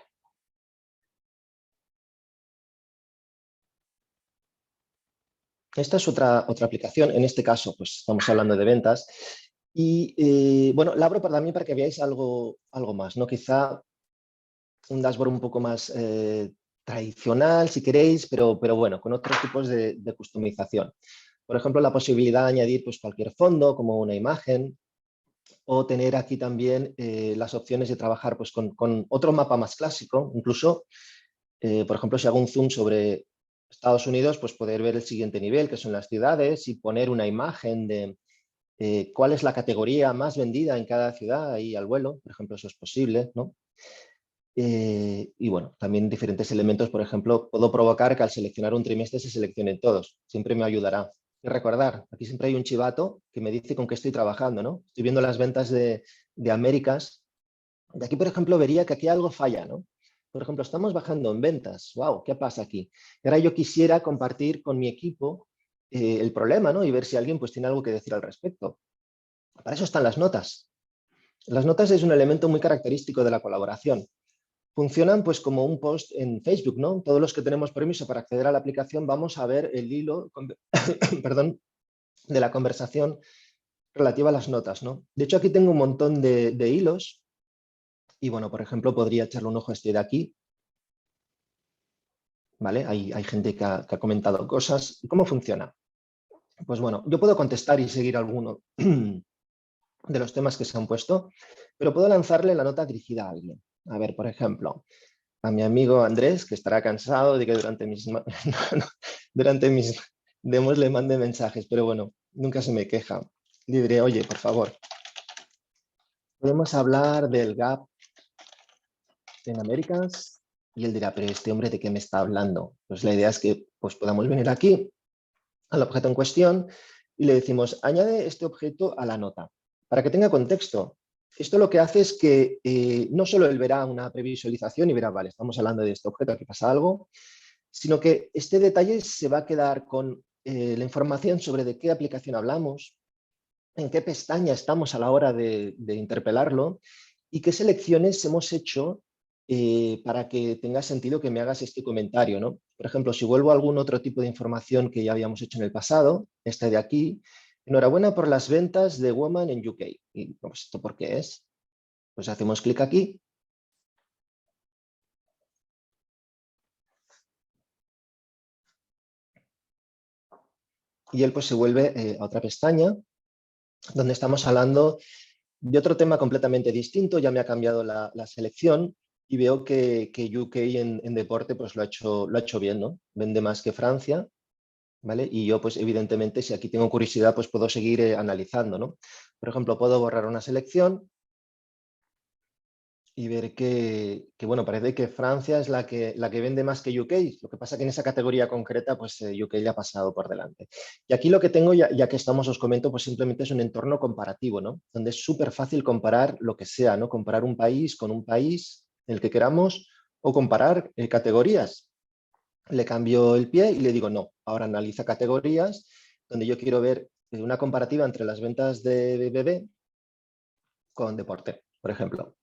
Esta es otra aplicación, en este caso pues estamos hablando de ventas y bueno, la abro también para que veáis algo más, ¿no? Quizá un dashboard un poco más tradicional si queréis, pero bueno, con otros tipos de customización. Por ejemplo, la posibilidad de añadir pues, cualquier fondo como una imagen o tener aquí también las opciones de trabajar pues, con otro mapa más clásico, incluso por ejemplo, si hago un zoom sobre Estados Unidos, pues poder ver el siguiente nivel, que son las ciudades, y poner una imagen de cuál es la categoría más vendida en cada ciudad ahí al vuelo, por ejemplo, eso es posible, ¿no? Y bueno, también diferentes elementos, por ejemplo, puedo provocar que al seleccionar un trimestre se seleccionen todos, siempre me ayudará. Y recordar, aquí siempre hay un chivato que me dice con qué estoy trabajando, ¿no? Estoy viendo las ventas de Américas. De aquí, por ejemplo, vería que aquí algo falla, ¿no? Por ejemplo, estamos bajando en ventas. ¡Wow! ¿Qué pasa aquí? Y ahora yo quisiera compartir con mi equipo el problema, ¿no? Y ver si alguien pues, tiene algo que decir al respecto. Para eso están las notas. Las notas es un elemento muy característico de la colaboración. Funcionan pues como un post en Facebook, ¿no? Todos los que tenemos permiso para acceder a la aplicación vamos a ver el hilo perdón, de la conversación relativa a las notas, ¿no? De hecho, aquí tengo un montón de hilos. Y bueno, por ejemplo, podría echarle un ojo a este de aquí. ¿Vale? Hay gente que ha comentado cosas. ¿Y cómo funciona? Pues bueno, yo puedo contestar y seguir alguno de los temas que se han puesto, pero puedo lanzarle la nota dirigida a alguien. A ver, por ejemplo, a mi amigo Andrés, que estará cansado de que durante mis demos le mande mensajes, pero bueno, nunca se me queja. Le diré, oye, por favor, Podemos hablar del gap en Américas y él dirá, pero este hombre ¿de qué me está hablando? Pues la idea es que pues, podamos venir aquí al objeto en cuestión y le decimos, añade este objeto a la nota. Para que tenga contexto, esto lo que hace es que no solo él verá una previsualización y verá, vale, estamos hablando de este objeto, aquí pasa algo, sino que este detalle se va a quedar con la información sobre de qué aplicación hablamos, en qué pestaña estamos a la hora de interpelarlo y qué selecciones hemos hecho para que tenga sentido que me hagas este comentario, ¿no? Por ejemplo, si vuelvo a algún otro tipo de información que ya habíamos hecho en el pasado, esta de aquí, enhorabuena por las ventas de Woman en UK. ¿Y pues, esto por qué es? Pues hacemos clic aquí. Y él pues se vuelve a otra pestaña donde estamos hablando de otro tema completamente distinto. Ya me ha cambiado la selección y veo que UK en deporte pues lo ha hecho bien, ¿no? Vende más que Francia, ¿vale? Y yo pues evidentemente si aquí tengo curiosidad pues puedo seguir analizando, ¿no? Por ejemplo, puedo borrar una selección y ver bueno, parece que Francia es la que vende más que UK. Lo que pasa que en esa categoría concreta, pues UK le ha pasado por delante. Y aquí lo que tengo, ya que estamos, os comento, pues simplemente es un entorno comparativo, ¿no? Donde es súper fácil comparar lo que sea, ¿no? Comparar un país con un país, el que queramos, o comparar categorías. Le cambio el pie y le digo, no, ahora analiza categorías, donde yo quiero ver una comparativa entre las ventas de bebé con deporte, por ejemplo.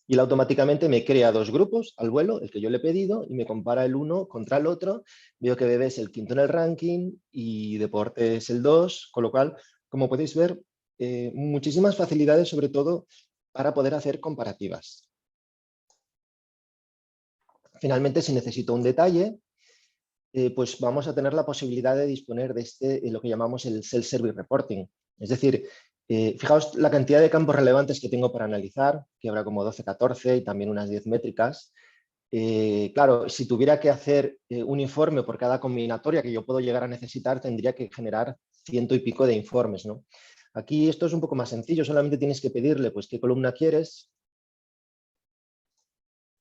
Y él automáticamente me crea dos grupos al vuelo, el que yo le he pedido, y me compara el uno contra el otro. Veo que bebé es el quinto en el ranking y deporte es el 2, con lo cual, como podéis ver, muchísimas facilidades, sobre todo para poder hacer comparativas. Finalmente, si necesito un detalle, pues vamos a tener la posibilidad de disponer de lo que llamamos el Self-Service Reporting. Es decir, fijaos la cantidad de campos relevantes que tengo para analizar, que habrá como 12, 14 y también unas 10 métricas. Claro, si tuviera que hacer un informe por cada combinatoria que yo puedo llegar a necesitar, tendría que generar ciento y pico de informes, ¿no? Aquí esto es un poco más sencillo, solamente tienes que pedirle pues qué columna quieres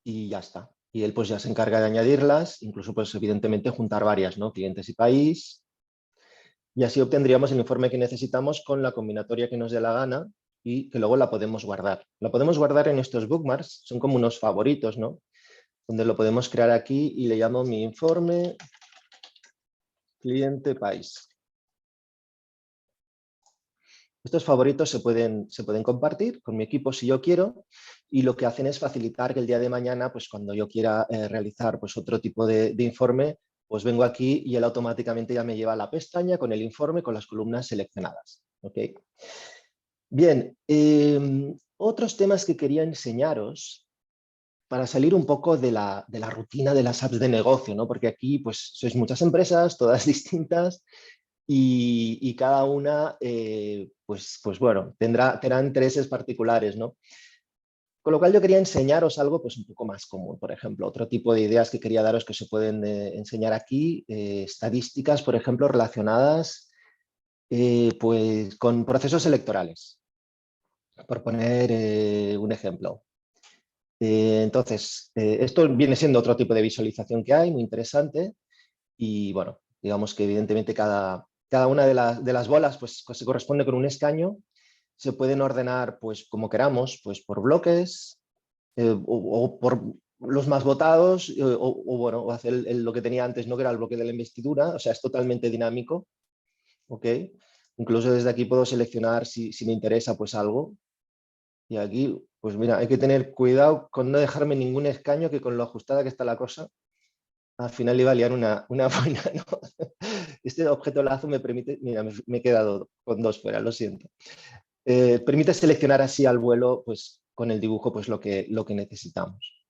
y ya está. Y él pues ya se encarga de añadirlas, incluso pues evidentemente juntar varias, ¿no? Clientes y país. Y así obtendríamos el informe que necesitamos con la combinatoria que nos dé la gana y que luego la podemos guardar. La podemos guardar en estos bookmarks, son como unos favoritos, ¿no? Donde lo podemos crear aquí y le llamo mi informe cliente país. Estos favoritos se pueden compartir con mi equipo si yo quiero y lo que hacen es facilitar que el día de mañana, pues cuando yo quiera realizar pues, otro tipo de informe, pues vengo aquí y él automáticamente ya me lleva a la pestaña con el informe con las columnas seleccionadas. ¿Okay? Bien, otros temas que quería enseñaros para salir un poco de la rutina de las apps de negocio, ¿no? Porque aquí pues sois muchas empresas, todas distintas, y cada una, pues bueno, tendrá intereses particulares, ¿no? Con lo cual yo quería enseñaros algo pues un poco más común, por ejemplo, otro tipo de ideas que quería daros que se pueden enseñar aquí, estadísticas, por ejemplo, relacionadas pues con procesos electorales, por poner un ejemplo. Entonces, esto viene siendo otro tipo de visualización que hay, muy interesante, y bueno, digamos que evidentemente cada una de las bolas pues se corresponde con un escaño, se pueden ordenar pues como queramos, pues por bloques o por los más votados bueno, o hacer lo que tenía antes, no que era el bloque de la investidura, o sea, es totalmente dinámico, ¿ok? Incluso desde aquí puedo seleccionar si me interesa pues algo. Y aquí, pues mira, hay que tener cuidado con no dejarme ningún escaño, que con lo ajustada que está la cosa, al final iba a liar una buena, ¿no? Este objeto lazo me permite, mira, me he quedado con dos fuera, lo siento. Permite seleccionar así al vuelo, pues con el dibujo, pues lo que necesitamos.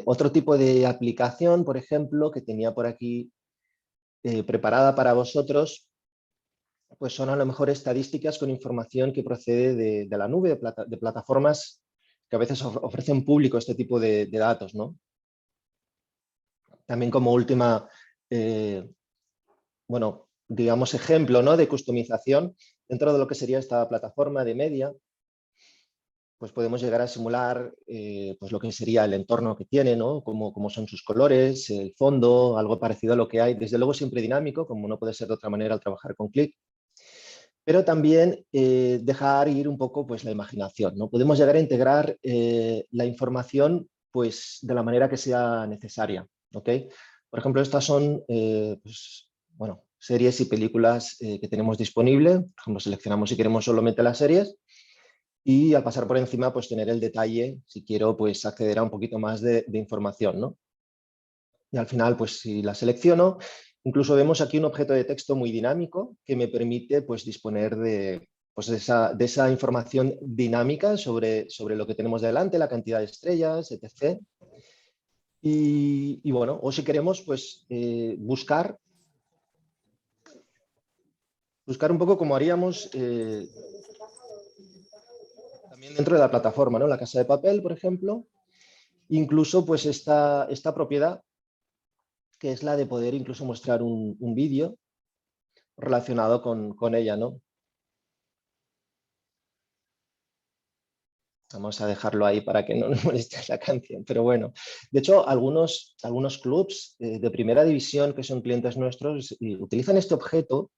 Otro tipo de aplicación, por ejemplo, que tenía por aquí preparada para vosotros, pues son a lo mejor estadísticas con información que procede de la nube, de plataformas que a veces ofrecen público este tipo de datos, ¿no? También como última, bueno, digamos ejemplo, ¿no? De customización dentro de lo que sería esta plataforma de media, pues podemos llegar a simular pues lo que sería el entorno que tiene, ¿no? Cómo son sus colores, el fondo, algo parecido a lo que hay. Desde luego siempre dinámico, como no puede ser de otra manera al trabajar con Qlik. Pero también dejar ir un poco pues, la imaginación, ¿no? Podemos llegar a integrar la información pues, de la manera que sea necesaria. ¿Okay? Por ejemplo, estas son pues, bueno, series y películas que tenemos disponibles. Por ejemplo, seleccionamos si queremos solamente las series y al pasar por encima pues, tener el detalle si quiero pues, acceder a un poquito más de información, ¿no? Y al final, pues si la selecciono, incluso vemos aquí un objeto de texto muy dinámico que me permite pues, disponer pues, de esa información dinámica sobre lo que tenemos delante, la cantidad de estrellas, etc. Y bueno, o si queremos, pues buscar un poco como haríamos también dentro de la plataforma, ¿no? La Casa de Papel, por ejemplo. Incluso pues esta propiedad, que es la de poder incluso mostrar un vídeo relacionado con ella, ¿no? Vamos a dejarlo ahí para que no nos moleste la canción. Pero bueno, de hecho, algunos clubs de primera división que son clientes nuestros utilizan este objeto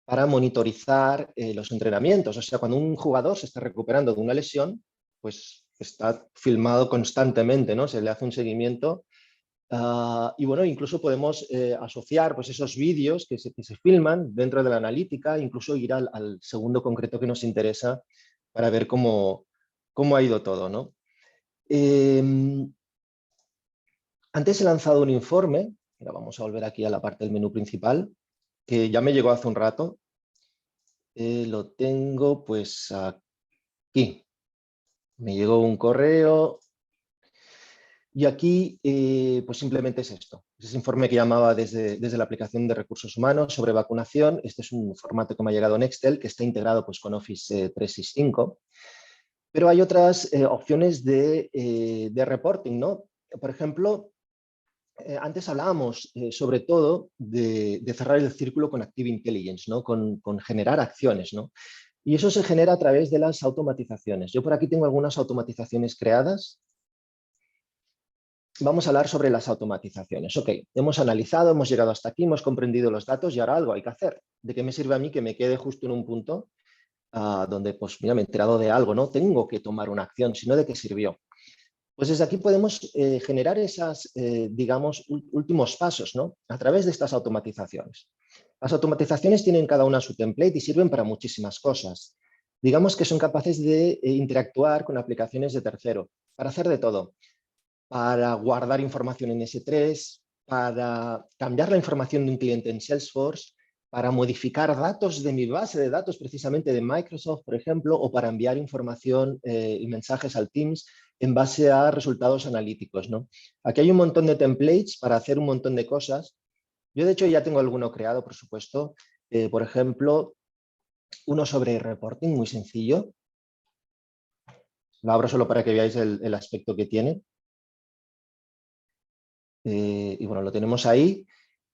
para monitorizar los entrenamientos. O sea, cuando un jugador se está recuperando de una lesión, pues está filmado constantemente, ¿no? Se le hace un seguimiento. Y bueno, incluso podemos asociar pues, esos vídeos que se filman dentro de la analítica, incluso ir al segundo concreto que nos interesa para ver cómo ha ido todo, ¿no? Antes he lanzado un informe, ahora vamos a volver aquí a la parte del menú principal, que ya me llegó hace un rato. Lo tengo pues aquí. Me llegó un correo y aquí pues simplemente es esto. Es ese informe que llamaba desde la aplicación de recursos humanos sobre vacunación. Este es un formato que me ha llegado en Excel, que está integrado pues, con Office 365. Pero hay otras opciones de reporting, ¿no? Por ejemplo, antes hablábamos sobre todo de cerrar el círculo con Active Intelligence, ¿no? Con generar acciones, ¿no? Y eso se genera a través de las automatizaciones. Yo por aquí tengo algunas automatizaciones creadas. Vamos a hablar sobre las automatizaciones. Ok, hemos analizado, hemos llegado hasta aquí, hemos comprendido los datos y ahora algo hay que hacer. ¿De qué me sirve a mí que me quede justo en un punto donde, pues, mira, me he enterado de algo, no tengo que tomar una acción, sino de qué sirvió? Pues desde aquí podemos generar esas, digamos, últimos pasos, ¿no? A través de estas automatizaciones. Las automatizaciones tienen cada una su template y sirven para muchísimas cosas. Digamos que son capaces de interactuar con aplicaciones de tercero, para hacer de todo. Para guardar información en S3, para cambiar la información de un cliente en Salesforce, para modificar datos de mi base de datos precisamente de Microsoft, por ejemplo, o para enviar información y mensajes al Teams en base a resultados analíticos, ¿no? Aquí hay un montón de templates para hacer un montón de cosas. Yo, de hecho, ya tengo alguno creado, por supuesto. Por ejemplo, uno sobre reporting, muy sencillo. Lo abro solo para que veáis el aspecto que tiene. Y bueno, lo tenemos ahí.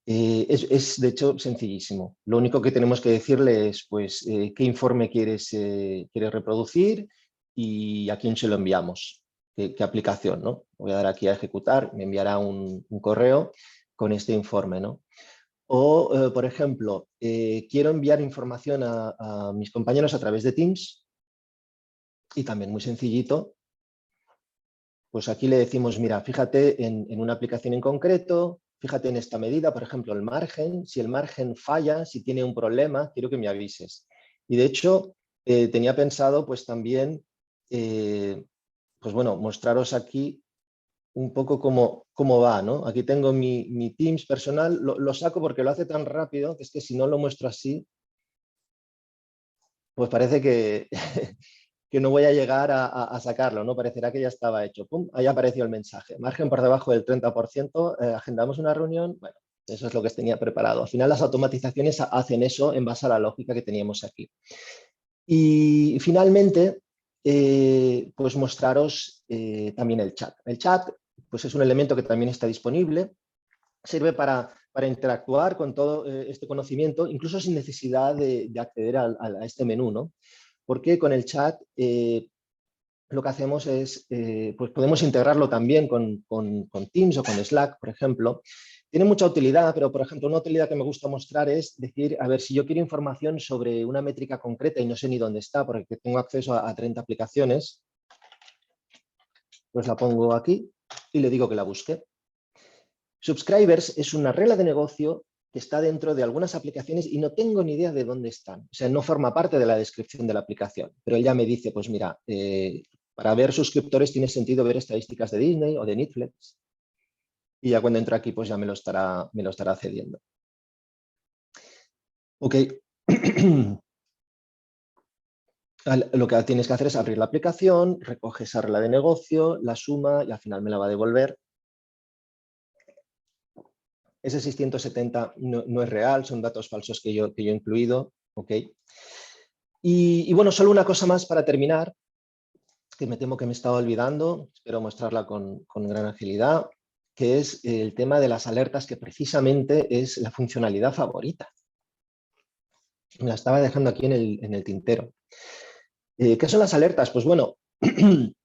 Es de hecho sencillísimo. Lo único que tenemos que decirle es pues, qué informe quieres reproducir y a quién se lo enviamos, qué aplicación, ¿no? Voy a dar aquí a ejecutar, me enviará un correo con este informe, ¿no? O, por ejemplo, quiero enviar información a mis compañeros a través de Teams y también muy sencillito. Pues aquí le decimos, mira, fíjate en una aplicación en concreto, fíjate en esta medida, por ejemplo, el margen. Si el margen falla, si tiene un problema, quiero que me avises. Y de hecho, tenía pensado pues también, pues bueno, mostraros aquí un poco cómo va, ¿no? Aquí tengo mi Teams personal, lo saco porque lo hace tan rápido que es que si no lo muestro así, pues parece que, que no voy a llegar a sacarlo, ¿no? Parecerá que ya estaba hecho. ¡Pum! Ahí apareció el mensaje. Margen por debajo del 30%, agendamos una reunión. Bueno, eso es lo que tenía preparado. Al final las automatizaciones hacen eso en base a la lógica que teníamos aquí. Y finalmente, pues mostraros también el chat. El chat pues es un elemento que también está disponible. Sirve para interactuar con todo este conocimiento, incluso sin necesidad de acceder a este menú, ¿no? Porque con el chat lo que hacemos es, pues podemos integrarlo también con Teams o con Slack, por ejemplo. Tiene mucha utilidad, pero, por ejemplo, una utilidad que me gusta mostrar es decir, a ver, si yo quiero información sobre una métrica concreta y no sé ni dónde está, porque tengo acceso a 30 aplicaciones, pues la pongo aquí y le digo que la busque. Subscribers es una regla de negocio que está dentro de algunas aplicaciones y no tengo ni idea de dónde están. O sea, no forma parte de la descripción de la aplicación, pero él ya me dice, pues mira, para ver suscriptores tiene sentido ver estadísticas de Disney o de Netflix. Y ya cuando entro aquí, pues ya me lo estará cediendo. Ok. Lo que tienes que hacer es abrir la aplicación, recoge esa regla de negocio, la suma y al final me la va a devolver. Ese 670 no es real, son datos falsos que yo he incluido. Ok. Y bueno, solo una cosa más para terminar, que me temo que me estaba olvidando, espero mostrarla con gran agilidad, que es el tema de las alertas, que precisamente es la funcionalidad favorita. Me la estaba dejando aquí en el tintero. ¿Qué son las alertas? Pues bueno,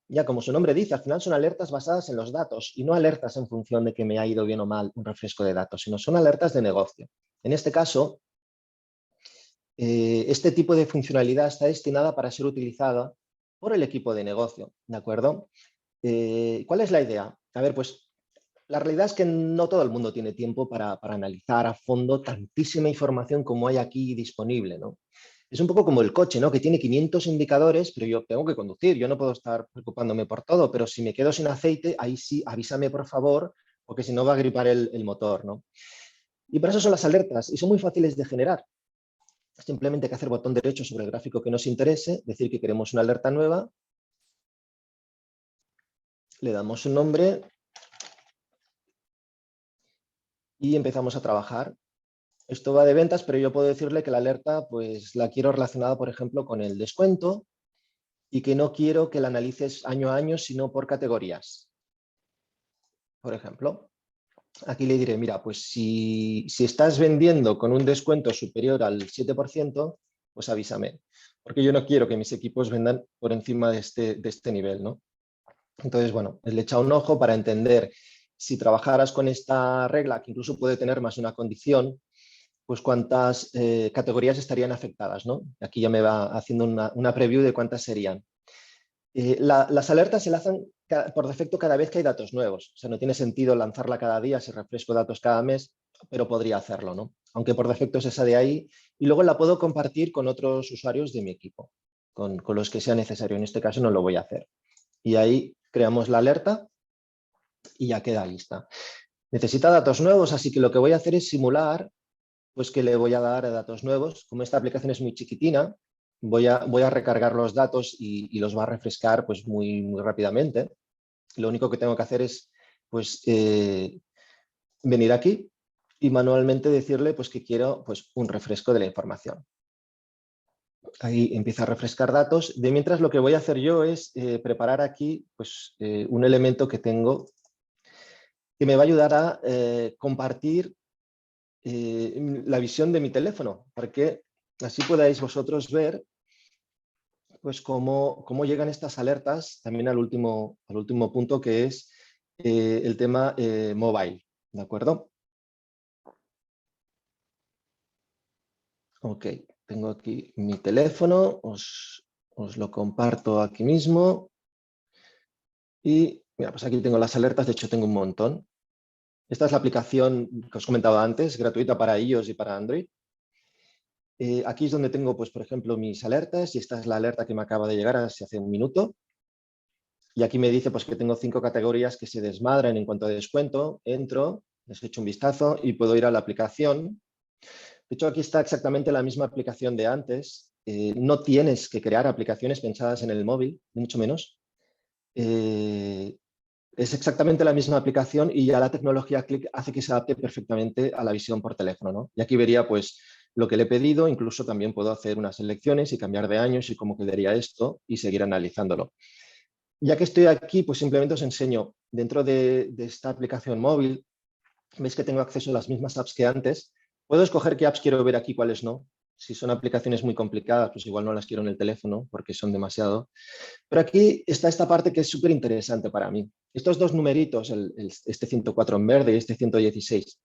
ya como su nombre dice, al final son alertas basadas en los datos y no alertas en función de que me ha ido bien o mal un refresco de datos, sino son alertas de negocio. En este caso, este tipo de funcionalidad está destinada para ser utilizada por el equipo de negocio, ¿de acuerdo? ¿Cuál es la idea? A ver, pues la realidad es que no todo el mundo tiene tiempo para analizar a fondo tantísima información como hay aquí disponible, ¿no? Es un poco como el coche, ¿no? Que tiene 500 indicadores, pero yo tengo que conducir, yo no puedo estar preocupándome por todo, pero si me quedo sin aceite, ahí sí, avísame por favor, porque si no va a gripar el motor, ¿no? Y para eso son las alertas, y son muy fáciles de generar. Simplemente hay que hacer botón derecho sobre el gráfico que nos interese, decir que queremos una alerta nueva, le damos un nombre y empezamos a trabajar. Esto va de ventas, pero yo puedo decirle que la alerta pues la quiero relacionada, por ejemplo, con el descuento y que no quiero que la analices año a año, sino por categorías. Por ejemplo, aquí le diré, mira, pues si estás vendiendo con un descuento superior al 7%, pues avísame, porque yo no quiero que mis equipos vendan por encima de este nivel, ¿no? Entonces, bueno, le he echado un ojo para entender si trabajaras con esta regla, que incluso puede tener más de una condición, pues cuántas categorías estarían afectadas, ¿no? Aquí ya me va haciendo una preview de cuántas serían. Las alertas se lanzan por defecto cada vez que hay datos nuevos. O sea, no tiene sentido lanzarla cada día si refresco datos cada mes, pero podría hacerlo, ¿no? Aunque por defecto es esa de ahí. Y luego la puedo compartir con otros usuarios de mi equipo, con los que sea necesario. En este caso no lo voy a hacer. Y ahí creamos la alerta y ya queda lista. Necesita datos nuevos, así que lo que voy a hacer es simular pues que le voy a dar datos nuevos. Como esta aplicación es muy chiquitina, voy a recargar los datos y los va a refrescar pues muy rápidamente. Lo único que tengo que hacer es pues venir aquí y manualmente decirle pues que quiero pues un refresco de la información. Ahí empieza a refrescar datos. De mientras lo que voy a hacer yo es preparar aquí pues un elemento que tengo que me va a ayudar a compartir la visión de mi teléfono, para que así podáis vosotros ver pues cómo llegan estas alertas también al último punto, que es el tema mobile, ¿de acuerdo? Ok, tengo aquí mi teléfono, os lo comparto aquí mismo y mira, pues aquí tengo las alertas, de hecho tengo un montón. Esta es la aplicación que os comentaba antes, gratuita para iOS y para Android. Aquí es donde tengo, pues, por ejemplo, mis alertas y esta es la alerta que me acaba de llegar hace un minuto. Y aquí me dice pues, que tengo 5 categorías que se desmadran en cuanto a descuento. Entro, les echo un vistazo y puedo ir a la aplicación. De hecho, aquí está exactamente la misma aplicación de antes. No tienes que crear aplicaciones pensadas en el móvil, ni mucho menos. Es exactamente la misma aplicación y ya la tecnología Click hace que se adapte perfectamente a la visión por teléfono, ¿no? Y aquí vería pues lo que le he pedido, incluso también puedo hacer unas selecciones y cambiar de años y cómo quedaría esto y seguir analizándolo. Ya que estoy aquí, pues simplemente os enseño dentro de esta aplicación móvil, veis que tengo acceso a las mismas apps que antes. Puedo escoger qué apps quiero ver aquí, cuáles no. Si son aplicaciones muy complicadas, pues igual no las quiero en el teléfono porque son demasiado. Pero aquí está esta parte que es súper interesante para mí. Estos dos numeritos, este 104 en verde y este 116,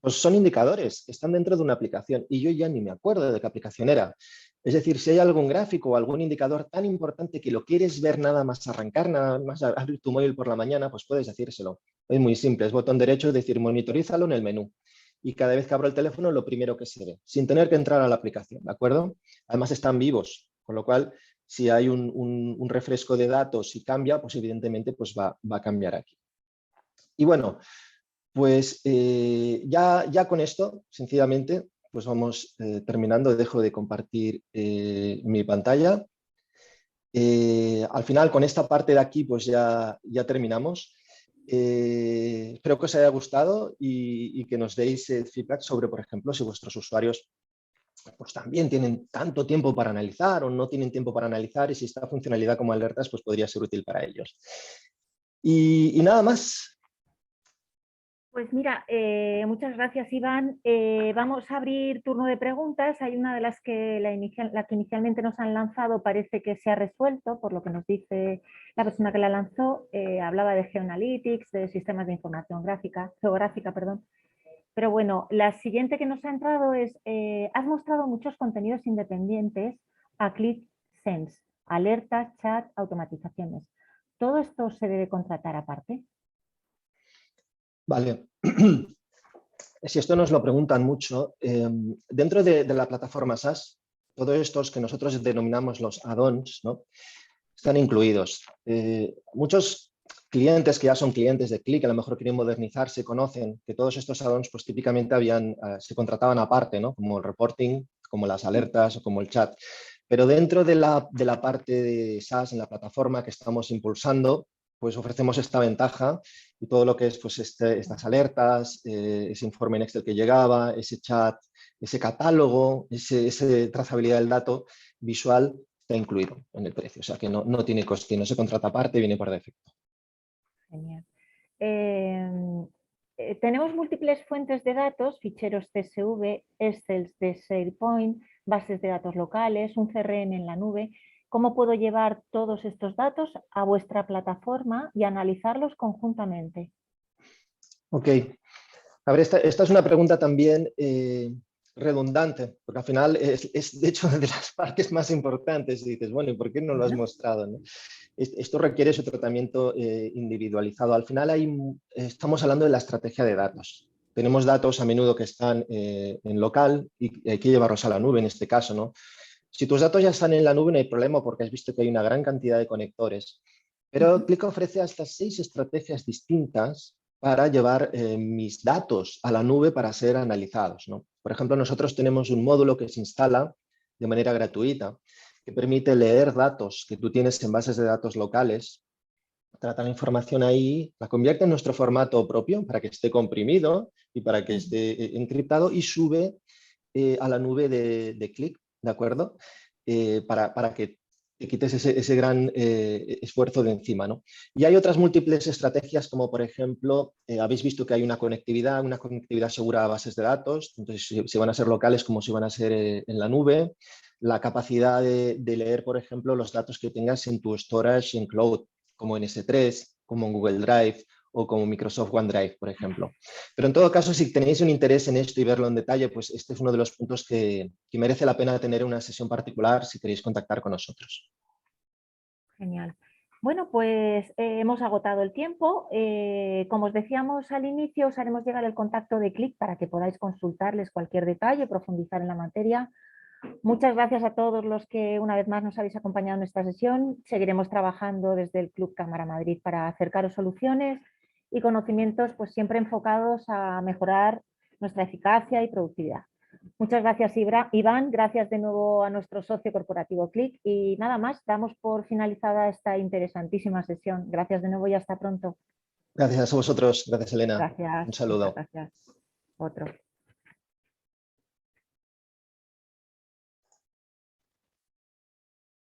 pues son indicadores, están dentro de una aplicación y yo ya ni me acuerdo de qué aplicación era. Es decir, si hay algún gráfico o algún indicador tan importante que lo quieres ver nada más arrancar, nada más abrir tu móvil por la mañana, pues puedes decírselo. Es muy simple, es botón derecho, es decir, monitorízalo en el menú. Y cada vez que abro el teléfono, lo primero que se ve, sin tener que entrar a la aplicación, ¿de acuerdo? Además están vivos, con lo cual, si hay un refresco de datos y cambia, pues evidentemente pues va a cambiar aquí. Y bueno, pues ya con esto, sencillamente, pues vamos terminando. Dejo de compartir mi pantalla. Al final, con esta parte de aquí, pues ya terminamos. Espero que os haya gustado y que nos deis feedback sobre, por ejemplo, si vuestros usuarios pues también tienen tanto tiempo para analizar o no tienen tiempo para analizar, y si esta funcionalidad como alertas pues podría ser útil para ellos. Y nada más. Pues mira, muchas gracias, Iván. Vamos a abrir turno de preguntas. Hay una de las que la que inicialmente nos han lanzado parece que se ha resuelto, por lo que nos dice la persona que la lanzó. Hablaba de Geoanalytics, de sistemas de información geográfica, perdón. Pero bueno, la siguiente que nos ha entrado es, has mostrado muchos contenidos independientes a ClickSense, alertas, chat, automatizaciones. ¿Todo esto se debe contratar aparte? Vale. Si esto nos lo preguntan mucho, dentro de la plataforma SaaS, todos estos que nosotros denominamos los add-ons, ¿no?, están incluidos. Muchos clientes que ya son clientes de Click, a lo mejor quieren modernizarse, conocen que todos estos add-ons pues típicamente se contrataban aparte, ¿no?, como el reporting, como las alertas o como el chat. Pero dentro de la parte de SaaS en la plataforma que estamos impulsando, pues ofrecemos esta ventaja y todo lo que es pues estas alertas, ese informe en Excel que llegaba, ese chat, ese catálogo, ese trazabilidad del dato visual está incluido en el precio. O sea que no tiene coste, no se contrata aparte, viene por defecto. Genial. Tenemos múltiples fuentes de datos, ficheros CSV, Excel de SharePoint, bases de datos locales, un CRM en la nube. ¿Cómo puedo llevar todos estos datos a vuestra plataforma y analizarlos conjuntamente? Ok. A ver, esta es una pregunta también redundante, porque al final es de hecho de las partes más importantes. Y dices, bueno, ¿y por qué no lo has mostrado, ¿no? Esto requiere su tratamiento individualizado. Al final estamos hablando de la estrategia de datos. Tenemos datos a menudo que están en local y hay que llevarlos a la nube en este caso, ¿no? Si tus datos ya están en la nube no hay problema porque has visto que hay una gran cantidad de conectores. Pero Click ofrece hasta 6 estrategias distintas para llevar mis datos a la nube para ser analizados, ¿no? Por ejemplo, nosotros tenemos un módulo que se instala de manera gratuita que permite leer datos que tú tienes en bases de datos locales, trata la información ahí, la convierte en nuestro formato propio para que esté comprimido y para que esté encriptado y sube a la nube de Click, ¿de acuerdo? Para que te quites ese gran esfuerzo de encima, ¿no? Y hay otras múltiples estrategias, como por ejemplo, habéis visto que hay una conectividad segura a bases de datos, entonces si van a ser locales como si van a ser en la nube, la capacidad de leer, por ejemplo, los datos que tengas en tu storage en cloud, como en S3, como en Google Drive o como Microsoft OneDrive, por ejemplo. Pero en todo caso, si tenéis un interés en esto y verlo en detalle, pues este es uno de los puntos que merece la pena tener una sesión particular si queréis contactar con nosotros. Genial. Bueno, pues hemos agotado el tiempo. Como os decíamos al inicio, os haremos llegar el contacto de Click para que podáis consultarles cualquier detalle, profundizar en la materia. Muchas gracias a todos los que una vez más nos habéis acompañado en esta sesión. Seguiremos trabajando desde el Club Cámara Madrid para acercaros soluciones y conocimientos pues siempre enfocados a mejorar nuestra eficacia y productividad. Muchas gracias, Iván. Gracias de nuevo a nuestro socio corporativo Click. Y nada más, damos por finalizada esta interesantísima sesión. Gracias de nuevo y hasta pronto. Gracias a vosotros. Gracias, Elena. Gracias. Un Muchas saludo. gracias. Otro.